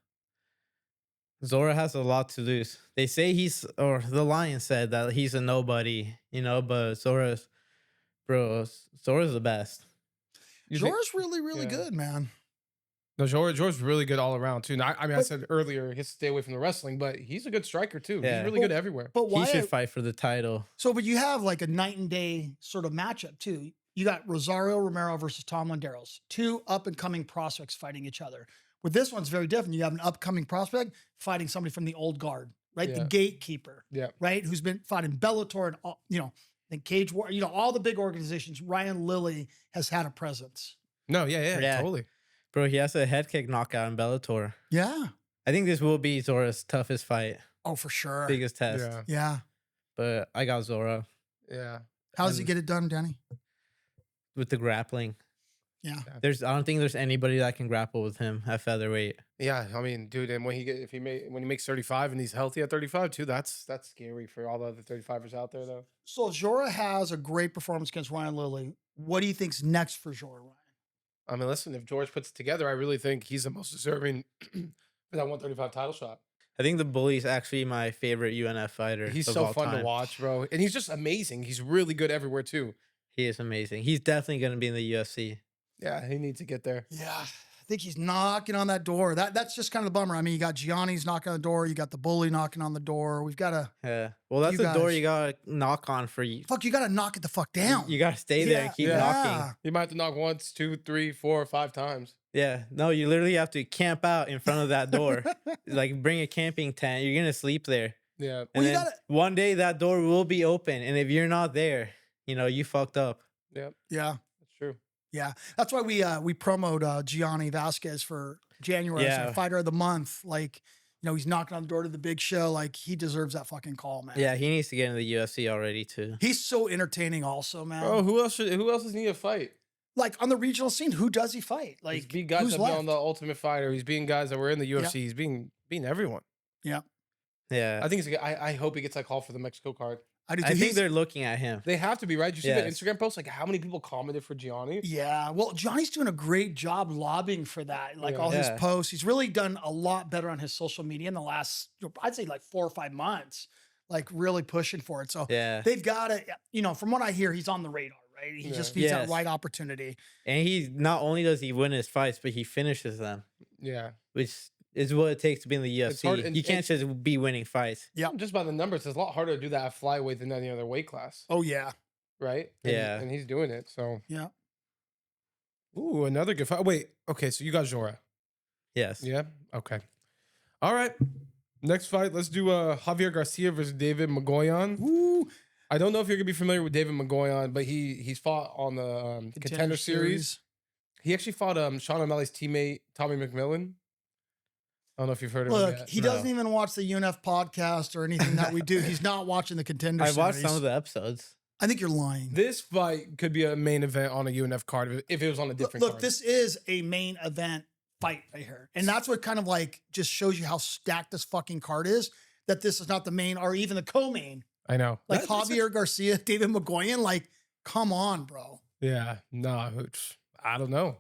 Zora has a lot to lose. They say or the Lion said that he's a nobody, but Zora's the best. You think? Jorah's really, really Yeah. good, man. No, George's really good all around too. Now, I mean, I But- said earlier he has to stay away from the wrestling, but he's a good striker too. Yeah. He's really good everywhere. But He why? should fight for the title. So, but you have like a night and day sort of matchup too. You got Rosario Romero versus Tom Landeros, two up and coming prospects fighting each other. With this one's very different. You have an upcoming prospect fighting somebody from the old guard, right? Yeah. The gatekeeper, Yeah. right? Who's been fought in Bellator and all, and Cage War, all the big organizations. Ryan Lilly has had a presence. No, yeah, Yeah. totally. Bro, he has a head kick knockout in Bellator. Yeah. I think this will be Zora's toughest fight, Oh, for sure. biggest test. Yeah, Yeah. But I got Zora yeah. How does he And- get it done, Danny? with the grappling. Yeah. I don't think there's anybody that can grapple with him at featherweight. Yeah, I mean, dude, and when he makes 35 and he's healthy at 35 too, that's scary for all the other 35ers out there though. So Jorah has a great performance against Ryan Lilly. What do you think's next for Jorah, Ryan? I mean, listen, if George puts it together, I really think he's the most deserving for that 135 title shot. I think the Bully's actually my favorite UNF fighter. He's of so all fun to time. watch, bro. And he's just amazing. He's really good everywhere too. He is amazing. He's definitely going to be in the UFC. Yeah, he needs to get there. Yeah, I think he's knocking on that door. That's just kind of the bummer. I mean, you got Gianni's knocking on the door. You got the Bully knocking on the door. We've got to Yeah. Well, that's You the door guys- you got to knock on for you. fuck. You got to knock it the fuck down. You got to stay there and keep Yeah. knocking. You might have to knock once, 2, 3, 4, 5 times. Yeah. No, you literally have to camp out in front of that door. Like bring a camping tent. You're going to sleep there. Yeah. Well, And you then gotta- one day that door will be open. And if you're not there, you fucked up. Yep. Yeah, That's true. yeah. That's why we promoted Gianni Vasquez for January as our Yeah. fighter of the month. Like, he's knocking on the door to the big show. Like, he deserves that fucking call, man. Yeah, he needs to get in the UFC already too. He's so entertaining, also, man. Oh, who else does he need to fight? Like on the regional scene, who does he fight? He's Like, beating guys who's that be left? on the Ultimate Fighter. He's beating guys that were in the UFC. He's beating everyone. Yeah. I think I hope he gets that call for the Mexico card. I do too. I think He's- they're looking at him. They have to be, right? Did you see the Yes. Instagram post? Like how many people commented for Gianni? Yeah, well, Johnny's doing a great job lobbying for that. Like all his Yeah. posts, he's really done a lot better on his social media in the last, I'd say, like 4 or 5 months. Like really pushing for it. So Yeah. they've got to, from what I hear, he's on the radar, right? He Yeah. just needs that Yes. right opportunity. And he not only does he win his fights, but he finishes them, Yeah. which is what it takes to be in the UFC. hard, and You can't just be winning fights. Yeah. Just by the numbers, it's a lot harder to do that at flyweight than any other weight class, Oh yeah, right? And Yeah. and he's doing it. So yeah. ooh, another good fight. Wait, okay, so you got Jora. Yes. Yeah. Okay. All right. Next fight, let's do Javier Garcia versus David Magoyan. Ooh, I don't know if you're gonna be familiar with David Magoyan, but he's fought on the Contender Series. He actually fought Sean O'Malley's teammate Tommy McMillan. I don't know if you've heard of him Look, yet. he doesn't even watch the UNF podcast or anything that we do. He's not watching the Contender I watched Series. some of the episodes. I think you're lying. This fight could be a main event on a UNF card if it was on a different Look, card. this is a main event fight right here. And that's what kind of like just shows you how stacked this fucking card is, that this is not the main or even the co-main. I know. Like That's- Javier Garcia, David Magoyan, like, come on, bro. Yeah, no, I don't know.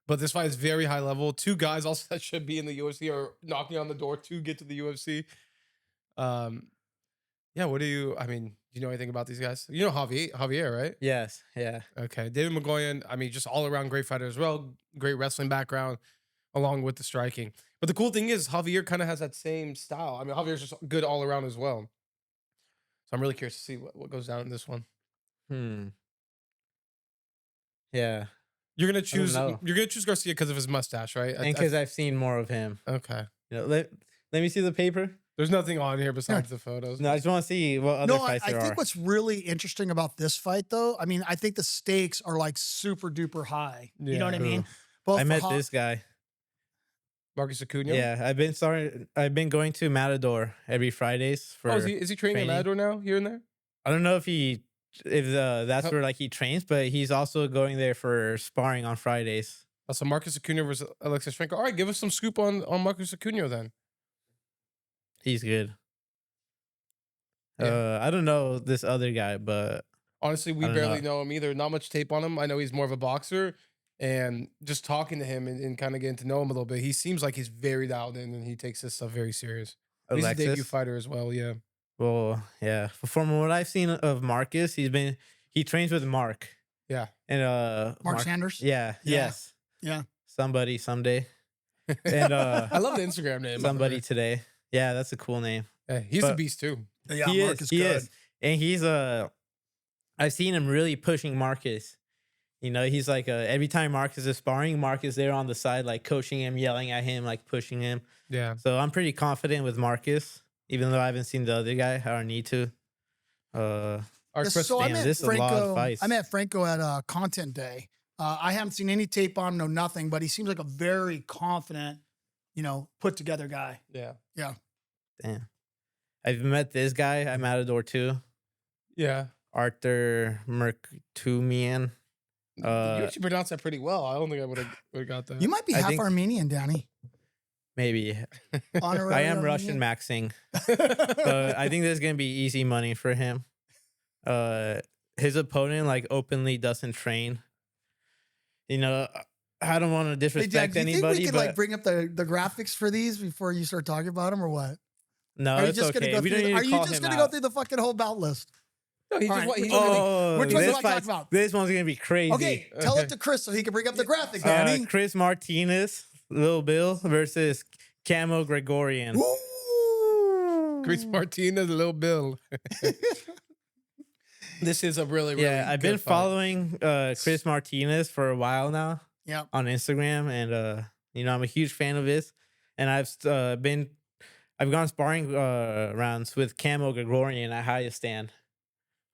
But this fight is very high level. Two guys also that should be in the UFC are knocking on the door to get to the UFC. Yeah, do you know anything about these guys? You know Javier, right? Yes. Yeah. Okay. David Magoyan, just all around great fighter as well. Great wrestling background along with the striking. But the cool thing is Javier kind of has that same style. Javier's just good all around as well. So I'm really curious to see what goes down in this one. Yeah. You're gonna choose know. Garcia because of his mustache, right? And because I've seen more of him. okay. Let me see the paper. There's nothing on here besides the photos. No, I just want to see what other No, I fights there think are. what's really interesting about this fight, though, I think the stakes are like super duper high. You know what I Yeah. mean? Both I for met Ha- this guy. Marcus Acuna. Yeah, I've been going to Matador every Fridays for. Oh, is he training at training. Matador now, here and there? I don't know if that's Huh. where like he trains, but he's also going there for sparring on Fridays. So Marcus Acuna versus Alexis Franco. All right, give us some scoop on Marcus Acuna then. He's good. Yeah. I don't know this other guy, but Honestly, we I don't barely know. know him either. Not much tape on him. I know he's more of a boxer, and just talking to him and kind of getting to know him a little bit, he seems like he's very dialed in and he takes this stuff very serious. He's a debut Alexis. fighter as well. Yeah. Well, yeah. From what I've seen of Marcus, he trains with Mark Yeah. and Mark Sanders? Yeah, Yeah. yes. Yeah. Somebody someday. And I love the Instagram name. by the somebody way. today. Yeah, that's a cool name. Yeah, he's a But beast too. Yeah, he Mark is, is he good. is. And he's I've seen him really pushing Marcus. You know, he's like every time Marcus is sparring, Marcus there on the side, like coaching him, yelling at him, like pushing him. Yeah. So I'm pretty confident with Marcus, even though I haven't seen the other guy. I don't need to. Our Yes, Chris, so I damn, met this is a lot of Franco. fights. I met Franco at Content Day. I haven't seen any tape on him, no nothing, but he seems like a very confident, put together guy. yeah. Damn. I've met this guy at Matador too, Yeah. Arthur Merktumian. You actually pronounced that pretty well. I don't think I would have got that. You might be I half think- Armenian, Danny. Maybe. Honorary I am Russian Armenian? maxing. So I think there's gonna be easy money for him. His opponent like openly doesn't train. You know, I don't want to Hey, disrespect Dad, do you think anybody, we could but bring up the graphics for these before you start talking about them, or what? no, Are you it's just okay. gonna go We through? don't need Are to you call just him gonna go out. through the fucking whole bout list? No, he All just, right, he which just- one do we- Oh, which one do this I talk fight's- about? This one's gonna be crazy. Okay, tell it to Chris so he can bring up the graphic, Danny. Chris Martinez, Lil Bill versus Camo Gregorian. Ooh. Chris Martinez, Lil Bill. This is a really Yeah, I've been good fight. following Chris Martinez for a while now Yeah. on Instagram, and I'm a huge fan of his. And I've gone sparring rounds with Camo Gregorian at highest stand,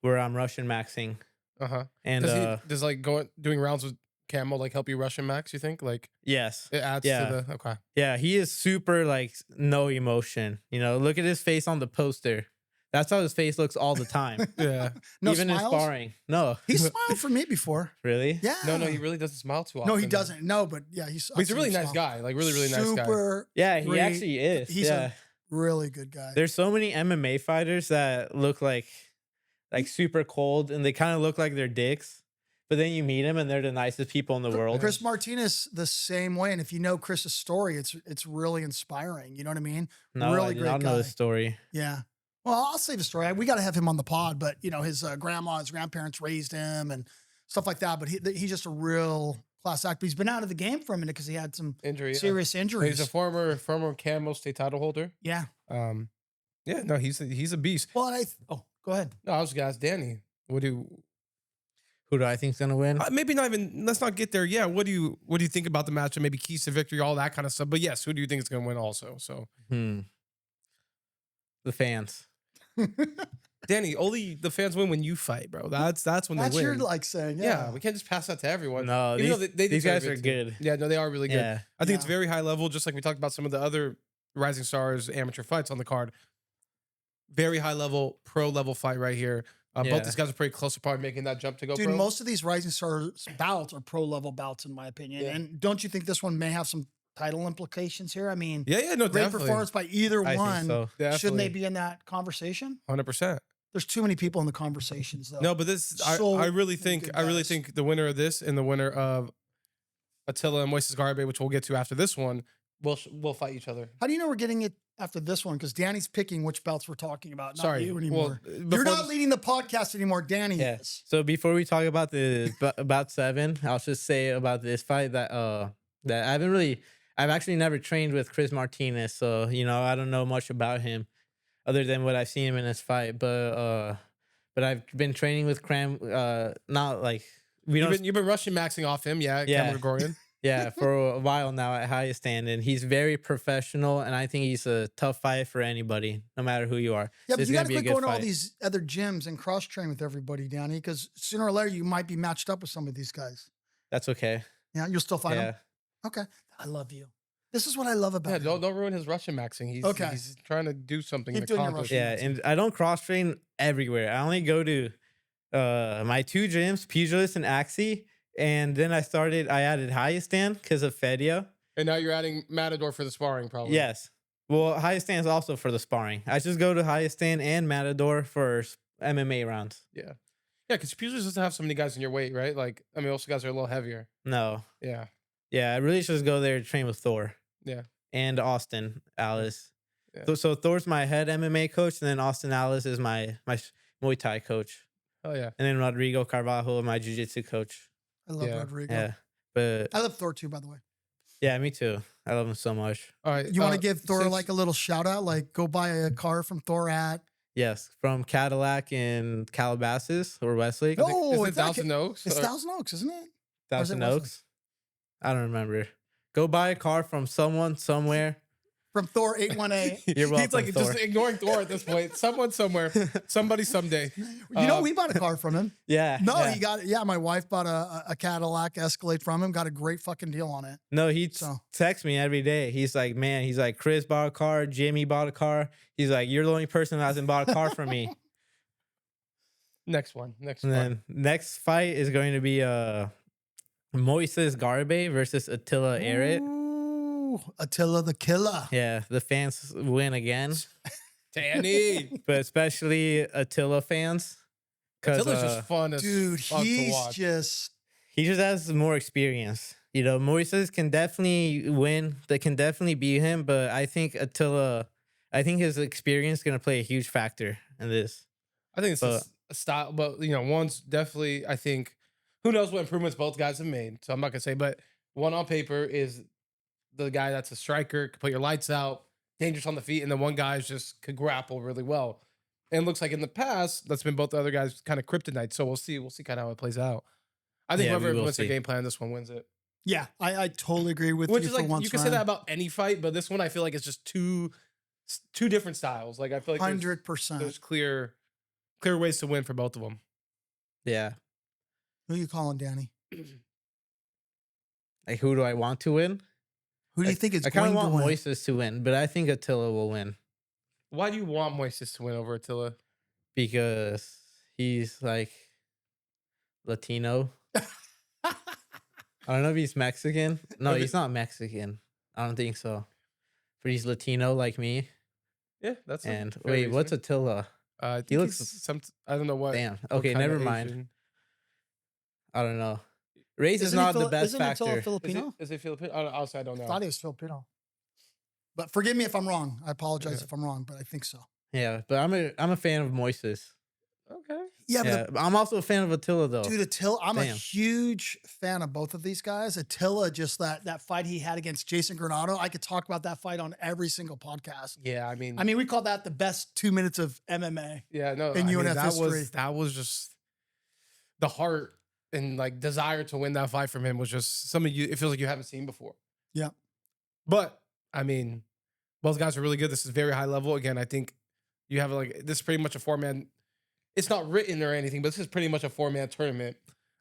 where I'm Russian maxing. Uh-huh. And Does like doing rounds with Camel like help you Russian max, you think? Like yes, it adds Yeah. to the okay. yeah, he is super like no emotion. You know, look at his face on the poster. That's how his face looks all the time, Yeah. No even in smiles? sparring. No, He smiled for me before. really. Yeah. No, he really doesn't smile too often. No, he doesn't. No, but yeah, But he's a really nice guy. Like really, really nice guy. Super, Yeah, he Great. actually is. He's yeah. a really good guy. There's so many MMA fighters that look like super cold, and they kind of look like they're dicks. But then you meet them, and they're the nicest people in the world. Chris Martinez the same way, and if you know Chris's story, it's really inspiring. You know what I mean? No, really I did great not know guy. the story. Yeah. Well, I'll save the story. We got to have him on the pod, but his grandma, his grandparents raised him and stuff like that. But he's just a real class act. But he's been out of the game for a minute because he had some Injury. serious injuries. He's a former Camo state title holder. Yeah. Yeah, no, he's a beast. Well, go ahead. No, I was gonna ask Danny. Who do I think's gonna win? Maybe not even. Let's not get there. Yeah. What do you think about the match and maybe keys to victory, all that kind of stuff. But yes, who do you think is gonna win also? So The fans. Danny, only the fans win when you fight, bro. That's when That's they your win. like saying. Yeah, Yeah. we can't just pass that to everyone. No, Even though they these deserve guys are it too. good. Yeah, no, they are really good. Yeah. I think it's Yeah. very high level, just like we talked about some of the other Rising Stars amateur fights on the card. Very high level, pro level fight right here. Yeah. Both these guys are pretty close to probably making that jump to go Dude, pro. most of these Rising Stars bouts are pro level bouts, in my opinion. Yeah. And don't you think this one may have some title implications here? I mean, yeah, no, great definitely. performance by either I one. think so. Shouldn't they Definitely. be in that conversation? 100%. There's too many people in the conversations, though. No, but this So I really many think good I really guys. think the winner of this and the winner of Attila and Moises Garbe, which we'll get to after this one, will fight each other. How do you know we're getting it after this one? Because Danny's picking which belts we're talking about, not Sorry, you anymore. well, You're before not this- leading the podcast anymore. Danny Yeah. is. So before we talk about about 7, I'll just say about this fight that I've actually never trained with Chris Martinez, so I don't know much about him other than what I've seen him in his fight. But I've been training with Cram. Not like we don't. You've been rushing maxing off him, yeah, Yeah. Cameron Gregorian. Yeah, for a while now at highest stand, and he's very professional, and I think he's a tough fight for anybody, no matter who you are. Yeah, but It's you got gonna to be a quit good going to all fight. these other gyms and cross train with everybody, Danny, because sooner or later you might be matched up with some of these guys. That's okay. Yeah, you'll still fight Yeah. them. Okay, I love you. This is what I love about Yeah, you. don't ruin his Russian maxing. He's Okay. he's trying to do something Keep and doing your accomplish. Russian Yeah, maxing. and I don't cross train everywhere. I only go to my 2 gyms, Pugilist and Axie, and then I added highest stand because of Fedio. And now you're adding Matador for the sparring, probably. Yes. Well, highest stand is also for the sparring. I just go to highest stand and Matador for MMA rounds. Yeah, because Pugilist doesn't have so many guys in your weight, right? Like, I mean, most guys are a little heavier. No. Yeah. Yeah, I really just go there to train with Thor. Yeah. And Austin, Alice. Yeah. So Thor's my head MMA coach, and then Austin Alice is my Muay Thai coach, Oh yeah. and then Rodrigo Carvalho, my jiu-jitsu coach. I love Yeah. Rodrigo. Yeah, but I love Thor too, by the way. yeah, me too. I love him so much. All right. You want to give Thor since- like a little shout out? Like go buy a car from Thor at. Yes, from Cadillac in Calabasas or Westlake. Oh, is it it's not Thousand Oaks? It's or- Thousand Oaks, isn't it? or is it Thousand Westlake? Oaks. I don't remember. Go buy a car from someone somewhere. From Thor 818. You're welcome, He's like Thor. just ignoring Thor at this point. Someone somewhere, somebody someday. You know, we bought a car from him. Yeah. No, yeah. he got it. Yeah, my wife bought a Cadillac Escalade from him. Got a great fucking deal on it. No, he So- texts me every day. He's like, man, he's like, Chris bought a car, Jimmy bought a car. He's like, you're the only person who hasn't bought a car from me. Next one. Next And one. then next fight is going to be Moises Garbe versus Attila Arit. Ooh, Attila the Killer. Yeah, the fans win again, Danny. but especially Attila fans. Because Attila's just fun as Dude, fuck to he's watch. just he just has more experience. You know, Moises can definitely win. They can definitely beat him, but I think his experience is going to play a huge factor in this. I think it's But- a style, but one's definitely. I think who knows what improvements both guys have made. So I'm not gonna say, but one on paper is the guy that's a striker, can put your lights out, dangerous on the feet, and then one guy just could grapple really well. And it looks like in the past that's been both the other guys kind of kryptonite. So we'll see. We'll see kind of how it plays out. I think Yeah, we whoever will implements their see. game plan, this one wins it. yeah. I totally agree with Which you is for like once. you can say that about any fight, but this one I feel like it's just two different styles. Like I feel like there's 100%. clear ways to win for both of them. Yeah. Who you calling, Danny? Like, who do I want to win? Who do you think is I kind going of to want win? Moises to win, but I think Attila will win Why do you want Moises to win over Attila? because he's like Latino. I don't know if he's Mexican. No, Okay. he's not Mexican. I don't think so. But he's Latino like me. Yeah, that's And fair wait, what's reasoning. Attila? I think he looks- he's some. I don't know what. Damn. what Okay, kind of never mind. Asian. I don't know. Race is Isn't he not the Fili- best isn't Attila factor. Is Filipino? it, is it Filipino? Honestly, I don't know. I thought he was Filipino. But forgive me if I'm wrong. I apologize Yeah. if I'm wrong, but I think so. Yeah, but I'm a fan of Moises. Okay. Yeah, Yeah, but I'm also a fan of Attila though. Dude, Attila, I'm a Damn. huge fan of both of these guys. Attila, just that fight he had against Jason Granado. I could talk about that fight on every single podcast. Yeah, I mean, We call that the best 2 minutes of MMA. yeah, no. in I mean, UNF that history. that was just the heart and like desire to win that fight from him was just something it feels like you haven't seen before. Yeah. But I mean, both guys are really good. This is very high level. Again, I think you have like this is pretty much a 4-man. It's not written or anything, but this is pretty much a 4-man tournament.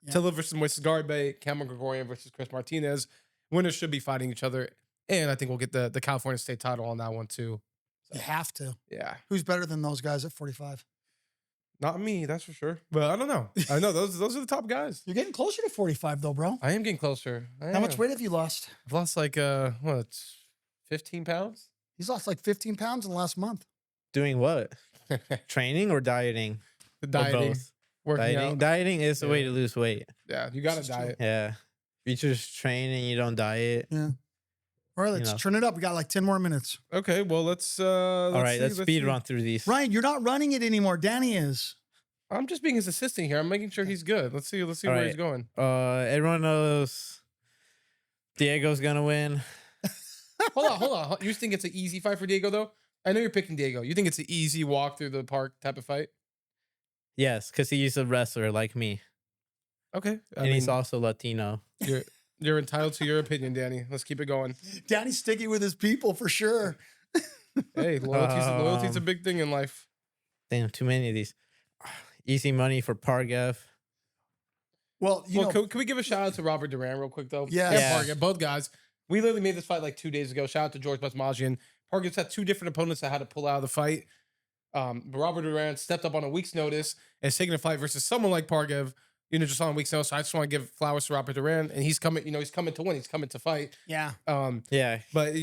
Yeah. Tilla versus Moises Garbe, Cameron Gregorian versus Chris Martinez. Winners should be fighting each other. And I think we'll get the California state title on that one too. You have to. Yeah. Who's better than those guys at 45? Not me, that's for sure. But I don't know. I know those are the top guys. You're getting closer to 45 though, bro. I am getting closer. How much weight have you lost? I've lost like 15 pounds. He's lost like 15 pounds in the last month. Doing what? Training or dieting? Or Dieting, both? working Dieting. out. Dieting is the way Yeah. to lose weight. Yeah, you got to This is true. diet. Yeah. If you just train and you don't diet. All right, let's know. turn it up. We got like 10 more minutes. Okay, well let's. All right, let's speed see. run through these. Ryan, you're not running it anymore. Danny is. I'm just being his assistant here. I'm making sure he's good. Let's see. Let's see All where right. he's going. Everyone knows Diego's gonna win. Hold on. You think it's an easy fight for Diego though? I know you're picking Diego. You think it's an easy walk through the park type of fight? Yes, because he's a wrestler like me. Okay, And he's also Latino. you're entitled to your opinion, Danny. Let's keep it going. Danny's sticky with his people for sure. Hey, loyalty's a big thing in life. Damn, too many of these. Easy money for Pargev. Well, you know, Can we give a shout out to Robert Duran real quick though? Yes. And Yeah. Pargett, both guys. We literally made this fight like 2 days ago. Shout out to George Basmajian. Pargett's had 2 different opponents that had to pull out of the fight. But Robert Duran stepped up on a week's notice and is taking a fight versus someone like Pargev, just on a week's notice. So I just want to give flowers to Robert Duran. And he's coming, he's coming to win. He's coming to fight. yeah. Yeah. But,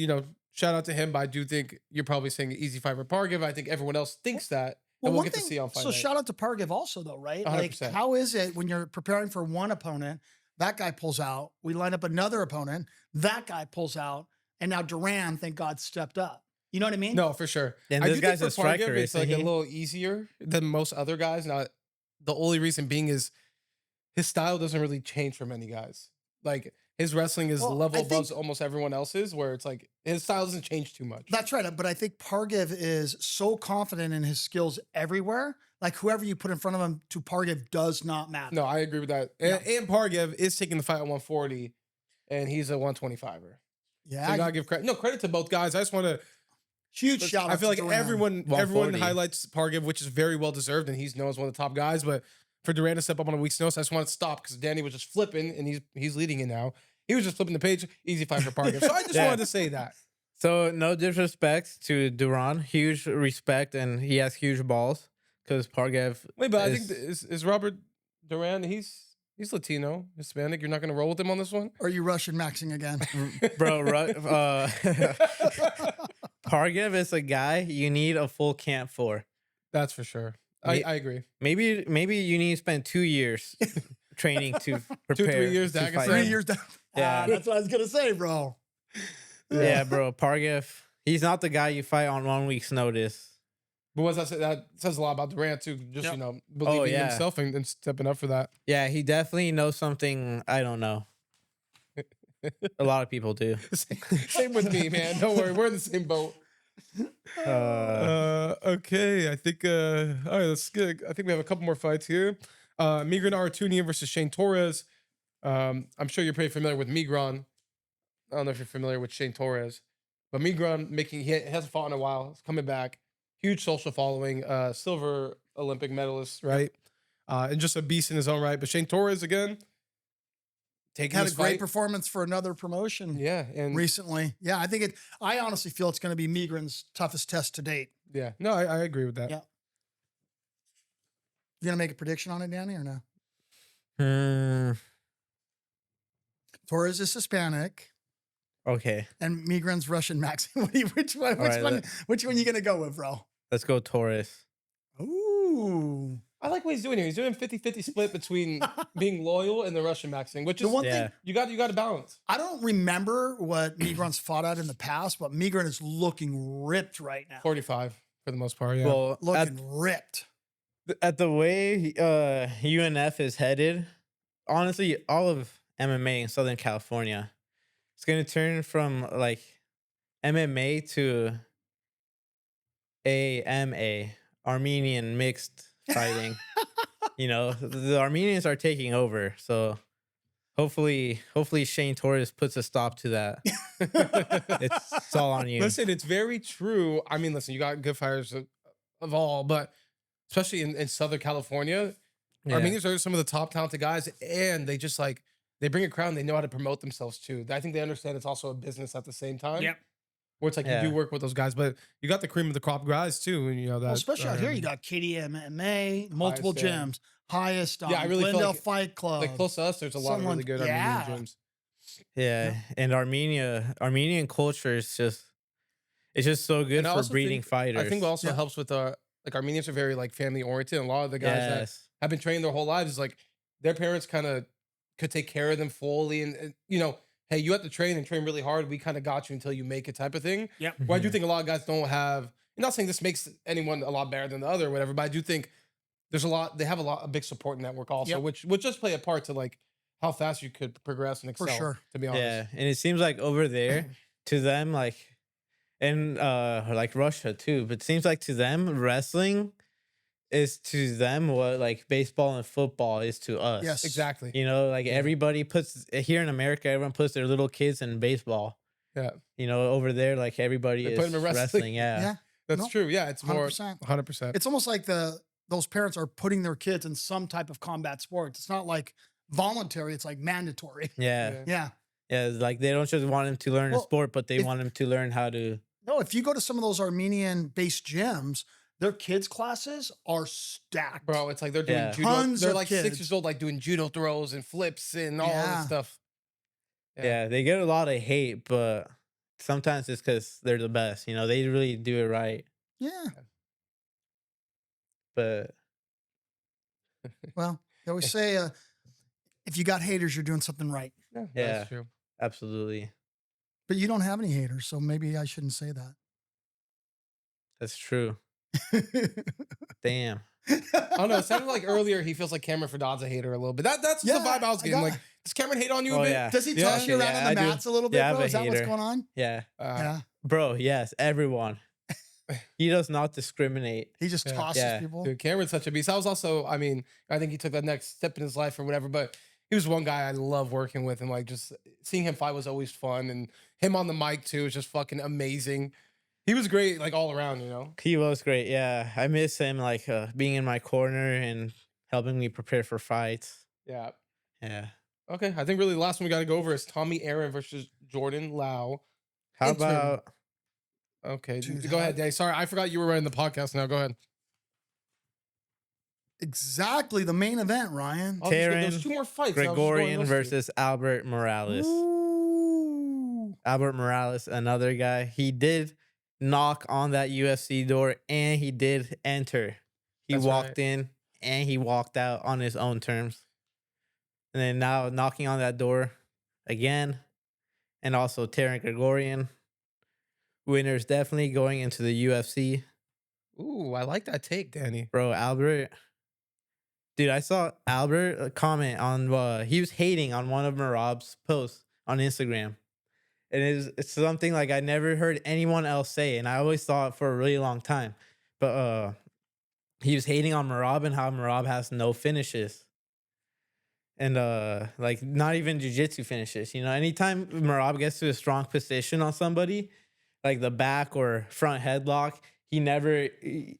shout out to him. But I do think you're probably saying an easy fight for Pargev. I think everyone else thinks that. And we'll one get to thing- see on fight So night. shout out to Pargev also though, right? Like 100%. how is it when you're preparing for one opponent, that guy pulls out, we line up another opponent, that guy pulls out, and now Duran, thank God, stepped up. You know what I mean? No, for sure. And I this do guy's think a for Pargev, striker, it's like isn't a he? little easier than most other guys. Not the only reason being is his style doesn't really change for many guys. Like his wrestling is Well, level I think above almost everyone else's, where it's like his style doesn't change too much. that's right. But I think Pargev is so confident in his skills everywhere. Like whoever you put in front of him to Pargev does not matter. No, I agree with that. And Pargev is taking the fight at 140, and he's a 125er. So Yeah. you gotta give credit. No, credit to both guys. I just want to. Huge shout out. I feel like to Duran. everyone 140. highlights Pargev, which is very well deserved, and he's known as one of the top guys. But for Duran to step up on a week's notice, I just want to stop because Dany was just flipping, and he's leading it now. He was just flipping the page. Easy fight for Pargev. So I just Yeah. wanted to say that. So no disrespect to Duran, huge respect, and he has huge balls because Pargev. Wait, but I is- think is Robert Duran? He's Latino, Hispanic. You're not going to roll with him on this one, Or are you Russian maxing again? bro. Pargev is a guy you need a full camp for. That's for sure. Me- I agree. Maybe you need to spend 2 years training to prepare. 3 years, to Dak is fight. saying? 3 years down. Yeah. That's what I was gonna say, bro. Yeah, bro. Pargev, he's not the guy you fight on 1 week's notice. But what that says a lot about Durant too. Just Yep. believing in yeah. himself and stepping up for that. Yeah, he definitely knows something I don't know. A lot of people do. Same with me, man. Don't worry, we're in the same boat. Okay, I think. All right, let's get. I think we have a couple more fights here. Migran Artunian versus Shane Torres. I'm sure you're pretty familiar with Migran. I don't know if you're familiar with Shane Torres, but Migran he hasn't fought in a while. He's coming back. Huge social following. Silver Olympic medalist, right? And just a beast in his own right. But Shane Torres again, taking Had a this great fight. performance for another promotion Yeah, and recently. Yeah, I honestly feel it's gonna be Migran's toughest test to date. yeah, no, I agree with that. Yeah. You gonna make a prediction on it, Danny, or no? Torres is Hispanic Okay, and Migran's Russian maxing. Which one? right, Which one you gonna go with, bro? let's go Torres. Ooh. I like what he's doing here. He's doing 50-50 split between being loyal and the Russian maxing, which is The one Yeah. thing you got to balance. I don't remember what Migran's fought at in the past, but Migran is looking ripped right now. 45 for the most part. Yeah. Well, Looking ripped. at the way UNF is headed, honestly, all of MMA in Southern California, it's gonna turn from like MMA to AMA, Armenian mixed fighting. You know, the Armenians are taking over, so hopefully Shane Torres puts a stop to that. It's all on you. Listen, it's very true. I mean, listen, you got good fighters of all, but especially in Southern California, Yeah. Armenians are some of the top talented guys, and they just like they bring a crowd and they know how to promote themselves too. I think they understand it's also a business at the same time. Yep. Where it's like Yeah. you do work with those guys, but you got the cream of the crop guys too, and you know that. Well, especially out here, you got KDMMA, multiple Highest, yeah. gyms, highest Yeah, I really feel Glendale like- Fight Club. like close to us. There's a lot of someone- really good yeah. Armenian gyms. Yeah, and Armenian culture is it's just so good And I for also breeding think- fighters. I think also Yeah. helps with like Armenians are very like family oriented. And a lot of the guys that yes, have been trained their whole lives, like their parents kind of could take care of them fully, and you know, hey, you have to train and train really hard. We kind of got you until you make it, type of thing. Yep. Well, I do think a lot of guys don't have. I'm not saying this makes anyone a lot better than the other, or whatever, but I do think there's a have a big support network also, Yep. which just play a part to like how fast you could progress and excel. sure. To be honest, yeah, and it seems like over there to them, like, and like Russia too, but it seems like to them wrestling is to them what like baseball and football is to us. Yes. exactly. You know, like everybody puts here in America, everyone puts their little kids in baseball. Yeah, You know, over there, like everybody They is put 'em in wrestling. wrestling. Yeah. Yeah. that's No, true. Yeah, it's more 100%. 100%. It's almost like those parents are putting their kids in some type of combat sports. It's not like voluntary, it's like mandatory. Yeah. Yeah. Yeah. It's like they don't just want them to learn a Well, sport, but they if- want them to learn how to. No, if you go to some of those Armenian based gyms, their kids' classes are stacked. Bro, it's like they're doing Yeah. judo. Tons They're of like 6 kids. years old, like doing judo throws and flips and all Yeah. this stuff. Yeah. They get a lot of hate, but sometimes it's because they're the best. You know, they really do it right. Yeah. But Well, they always say if you got haters, you're doing something right. Yeah, Yeah. that's true. absolutely. But you don't have any haters, so maybe I shouldn't say that. That's true. Damn. I don't know. It sounded like earlier he feels like Cameron Fedad's a hater a little bit. That's just the Yeah, vibe I was I getting. got Like, it. does Cameron hate on you a Oh, bit? yeah. Does he Yeah? toss you around Yeah, on the I do. mats a little bit, Yeah, I'm bro? a Is that what's hater. going on? Yeah. Yeah. Bro, yes, everyone. He does not discriminate. He just Yeah. tosses Yeah. people. Dude, Cameron's such a beast. I was also, I mean, I think he took that next step in his life or whatever, but he was one guy I love working with, and like just seeing him fight was always fun. And him on the mic too is just fucking amazing. He was great, like all around, you know? He was great. Yeah. I miss him like being in my corner and helping me prepare for fights. Yeah. Yeah. Okay. I think really the last one we got to go over is Tommy Aaron versus Jordan Lau. How Intern. about Okay. Dude, go ahead, Dave. Sorry, I forgot you were running the podcast now. Go ahead. Exactly the main event, Ryan. Oh, there's Taryn two more fights. I was just going Gregorian those two. versus Albert Morales? Ooh. Albert Morales, another guy. He did knock on that UFC door and he did enter. He That's walked right. in and he walked out on his own terms. And then now knocking on that door again. And also Taryn Gregorian. Winner's definitely going into the UFC. Ooh, I like that take, Danny. Bro, Albert. Dude, I saw Albert comment on, he was hating on one of Merab's posts on Instagram. And it's something like I never heard anyone else say. And I always thought for a really long time. But he was hating on Merab and how Merab has no finishes. And like not even jiu-jitsu finishes. You know, anytime Merab gets to a strong position on somebody, like the back or front headlock,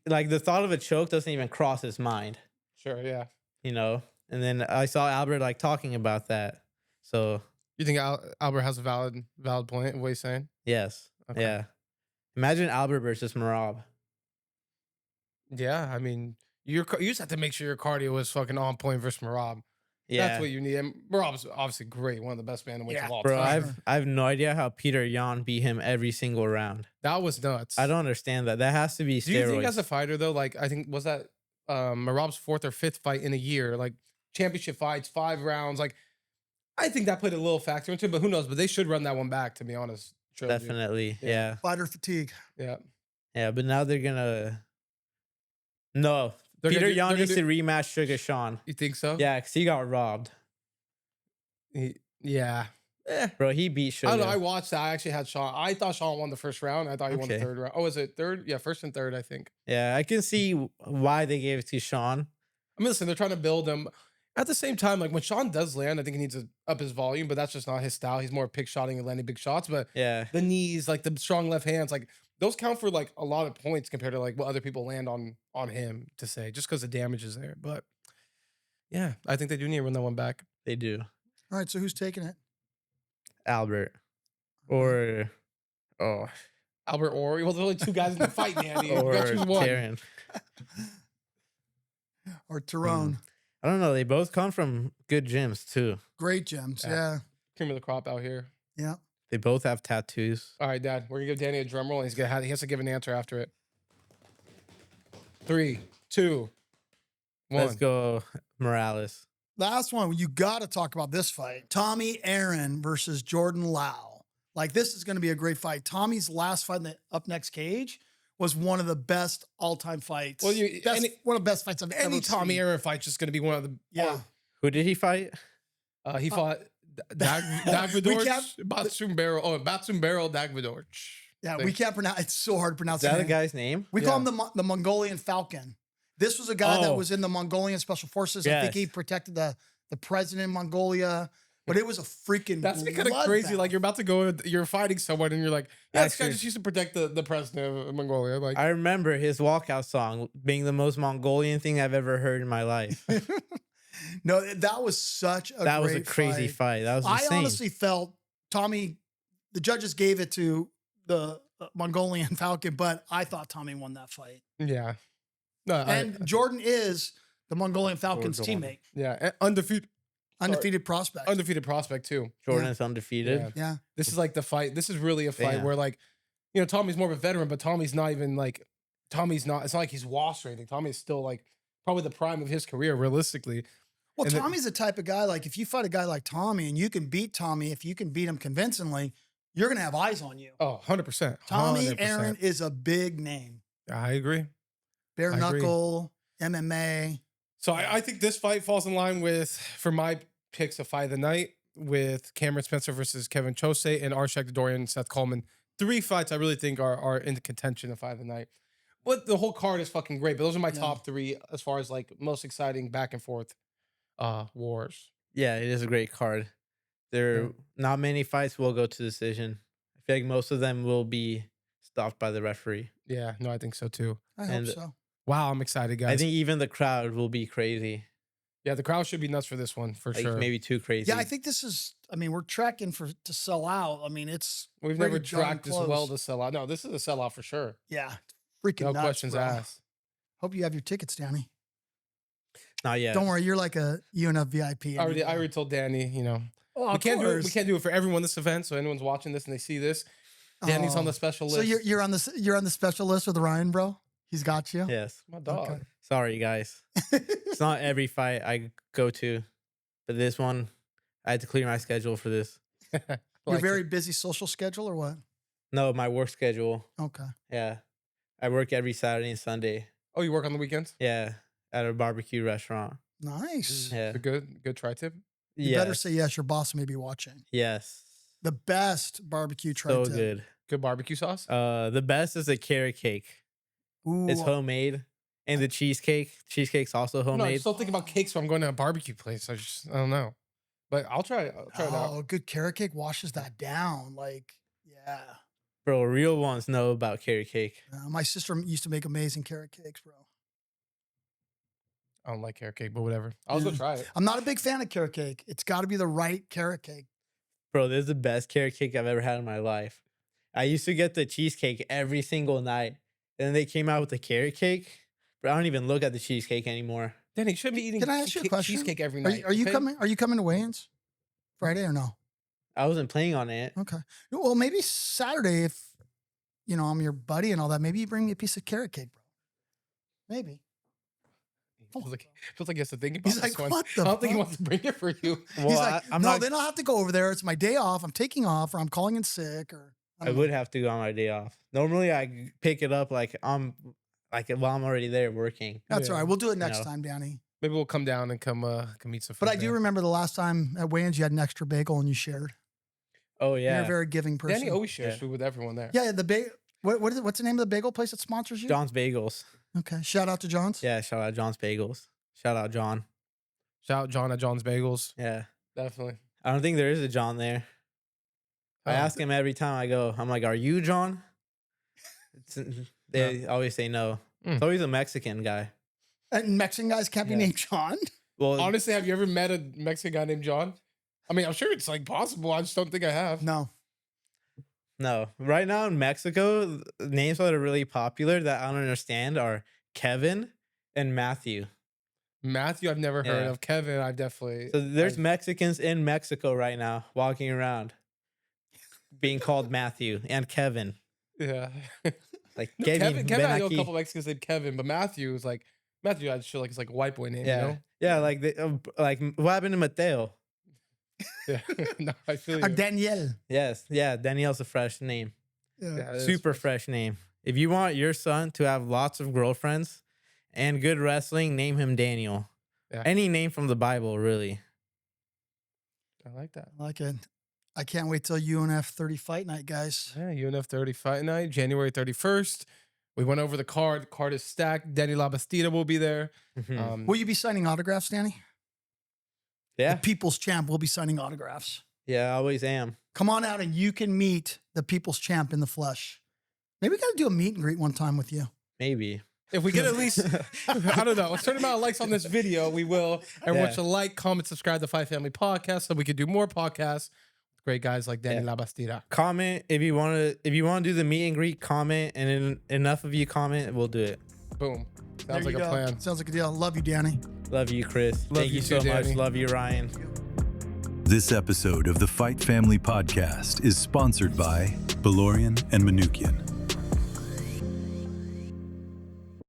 like the thought of a choke doesn't even cross his mind. Sure, yeah. You know? And then I saw Albert like talking about that. So You think Albert has a valid point of what he's saying? yes. Okay. Yeah. Imagine Albert versus Merab. Yeah, I mean, you just have to make sure your cardio is fucking on point versus Marab. Yeah. That's what you need. And Marab's obviously great, one of the best bantamweights Yeah, of all Bro, time. I have no idea how Peter Yan beat him every single round. That was nuts. I don't understand that. That has to be steroids. Do you think as a fighter though, like I think was that Marab's 4th or 5th fight in a year, like championship fights, 5 rounds, like I think that played a little factor into it, but who knows? But they should run that one back, to be honest. Trilogy. Definitely. Yeah. Yeah. Fighter fatigue. Yeah. Yeah. But now they're gonna no. They're Peter gonna do- Yan they're needs to gonna rematch Sugar Sean. You think so? Yeah, because he got robbed. Yeah. Bro, he beat I Sugar. don't know. I watched that. I actually had Sean. I thought Sean won the first round. I thought he won the Okay. 3rd round. Oh, is it 3rd? Yeah, 1st and 3rd, I think. Yeah, I can see why they gave it to Sean. I mean, listen, they're trying to build him. At the same time, like when Sean does land, I think he needs to up his volume, but that's just not his style. He's more pick shotting and landing big shots. But Yeah. the knees, like the strong left hands, like those count for like a lot of points compared to like what other people land on him to say, just because the damage is there. But yeah, I think they do need to run that one back. They do. All right, so who's taking it? Albert. Or Albert Ori. Well, there's only 2 guys in the fight, Danny. You or gotta choose one. Taryn. Or Tyrone? I don't know. They both come from good gyms too. Great gems. Yeah. Yeah. Cream of the crop out here. Yeah. They both have tattoos. All right, Dad. We're gonna give Danny a drum roll, and he has to give an answer after it. 3, 2, 1. Let's go, Morales. Last one. You got to talk about this fight. Tommy Aaron versus Jordan Lau. Like, this is going to be a great fight. Tommy's last fight in the Up Next cage was one of the best all-time fights. Well, one of the best fights I've ever Any Tommy seen. Aaron fight's just gonna be one of the Yeah. Who did he fight? He fought Dagvidorch, Batsumbero Dagvidorch. Yeah, we can't pronounce. It's so hard to pronounce. Is that the the name. guy's name? We call him the Mongolian Falcon. This was a guy that Oh. was in the Mongolian Special Forces. I think he Yes. protected the president in Mongolia. But it was a freaking That's kind of crazy. bloodbath. Like you're about to go, you're fighting someone, and you're like, yeah, this guy Actually- just used to protect the president of Mongolia. Like, I remember his walkout song being the most Mongolian thing I've ever heard in my life. No, that was such a That was a great crazy fight. That was I insane. honestly felt Tommy, the judges gave it to the Mongolian Falcon, but I thought Tommy won that fight. yeah, no, And Jordan is the Mongolian Falcon's Jordan. teammate, yeah, undefeated prospect too. Jordan's undefeated. Yeah. Yeah. This is like the fight. This is really a fight Yeah. where like, Tommy's more of a veteran, but Tommy's not even like, it's not like he's washed or anything. Tommy's still like probably the prime of his career, realistically. Well, And then- Tommy's the type of guy, like, if you fight a guy like Tommy and you can beat Tommy, if you can beat him convincingly, you're going to have eyes on you. Oh, 100%. Tommy 100%. Aaron is a big name. I agree. Bare I agree. knuckle, MMA. So I think this fight falls in line with, for my picks, of fight of the night with Cameron Spencer versus Kevin Chose and Arshak Dorian and Seth Coleman. 3 fights I really think are in the contention of fight of the night. But the whole card is fucking great. But those are my top 3 as far as like most exciting back and forth wars. Yeah, it is a great card. There not many fights will go to decision. I feel like most of them will be stopped by the referee. Yeah, no, I think so too. I hope so. Wow, I'm excited, guys. I think even the crowd will be crazy. Yeah, the crowd should be nuts for this one for Like sure. maybe too crazy. Yeah, I think this is. I mean, we're tracking to sell out. I mean, it's We've pretty never darn tracked as close. well to sell out. No, this is a sellout for sure. Yeah, freaking No nuts, questions bro. asked. Hope you have your tickets, Danny. not yet. Don't worry, you're like a UNF VIP. I already told Danny, Oh, we can't do it for everyone this event. So anyone's watching this and they see this, Danny's on the special list. So you're on the special list with Ryan, bro. He's got you. Yes. My dog. Okay. Sorry, guys. It's not every fight I go to, but this one, I had to clear my schedule for this. Your Like very it. busy social schedule or what? No, my work schedule. Okay. Yeah. I work every Saturday and Sunday. Oh, you work on the weekends? Yeah. At a barbecue restaurant. Nice. Yeah. It's a good tri-tip. You better say yes. Your boss may be watching. Yes. The best barbecue So tri-tip. good. Good barbecue sauce. The best is the carrot cake. Ooh, It's homemade. And the cheesecake. Cheesecake's also No, I homemade. just don't think about cakes when I'm going to a barbecue place. I don't know. But I'll try it. I'll try it out. oh, good carrot cake washes that down. Like, yeah. Bro, real ones know about carrot cake. My sister used to make amazing carrot cakes, bro. I don't like carrot cake, but whatever. I'll go try it. I'm not a big fan of carrot cake. It's got to be the right carrot cake. Bro, this is the best carrot cake I've ever had in my life. I used to get the cheesecake every single night. And then they came out with the carrot cake. But I don't even look at the cheesecake anymore. Danny, you shouldn't be eating Can I ask you a question? cheesecake every Are night. you, are you okay? coming? Are you coming to weigh-ins Friday or no? I wasn't planning on it. Okay. Well, maybe Saturday, if I'm your buddy and all that, maybe you bring me a piece of carrot cake, bro. Maybe. Feels like he has to think about He's this like, one. what the I don't think he fuck? wants to bring it for you. Well, He's like, I'm no, not. then I'll have to go over there. It's my day off. I'm taking off, or I'm calling in sick, or I would have to go on my day off. Normally, I pick it up while I'm already there working. That's Yeah. all right. We'll do it next No. time, Danny. Maybe we'll come down and come eat some food. But I do there. remember the last time at weigh-ins you had an extra bagel and you shared. Oh You're yeah, a very giving person. Danny always shares Yeah. food with everyone there. Yeah, the bagel. What is it? What's the name of the bagel place that sponsors you? John's Bagels. Okay. Shout out to John's. Yeah, shout out John's Bagels. Shout out John. Shout out John at John's Bagels. Yeah, Definitely. I don't think there is a John there. I Oh. ask him every time I go. I'm like, "Are you John?" They always say no. It's always a Mexican guy. And Mexican guys can't be Yeah. named John. Well, Honestly, have you ever met a Mexican guy named John? I mean, I'm sure it's like possible. I just don't think I have. No. no. Right now in Mexico, names that are really popular that I don't understand are Kevin and Matthew. Matthew, I've never heard Yeah. of. Kevin, I've definitely. So there's I've- Mexicans in Mexico right now walking around being called Matthew and Kevin. yeah. Like No, Kevin, Kevin, I know a ven aquí. couple Mexicans named Kevin, but Matthew is like Matthew. I just feel like it's like a white boy name. Yeah. You know? Yeah, like what happened to Mateo? Yeah. No, I feel Or you. Danielle. Yes, yeah, Danielle's a fresh name. Yeah, it is Super fresh. fresh name. If you want your son to have lots of girlfriends and good wrestling, name him Daniel. Yeah. Any name from the Bible, really. I like that. I like it. I can't wait till UNF 30 fight night, guys. Yeah, UNF 30 fight night, January 31st. We went over the card. Card is stacked. Dany Labastida will be there. Mhm. Will you be signing autographs, Danny? Yeah, The People's Champ will be signing autographs. yeah, I always am. Come on out and you can meet the People's Champ in the flesh. Maybe we got to do a meet and greet one time with you. Maybe. If we get at least, I don't know, a certain amount of likes on this video, we will. Everyone Yeah. should like, comment, subscribe to Five Family Podcast so we can do more podcasts with great guys like Dany Yeah. Labastida. Comment if you want to. If you want to do the meet and greet, comment, and enough of you comment, we'll do it. Boom. There Sounds like you a go. plan. Sounds like a deal. Love you, Danny. Love you, Chris. Thank you you too, so much. Danny. Love you, Ryan. This episode of the Fight Family Podcast is sponsored by Belorian and Manukian.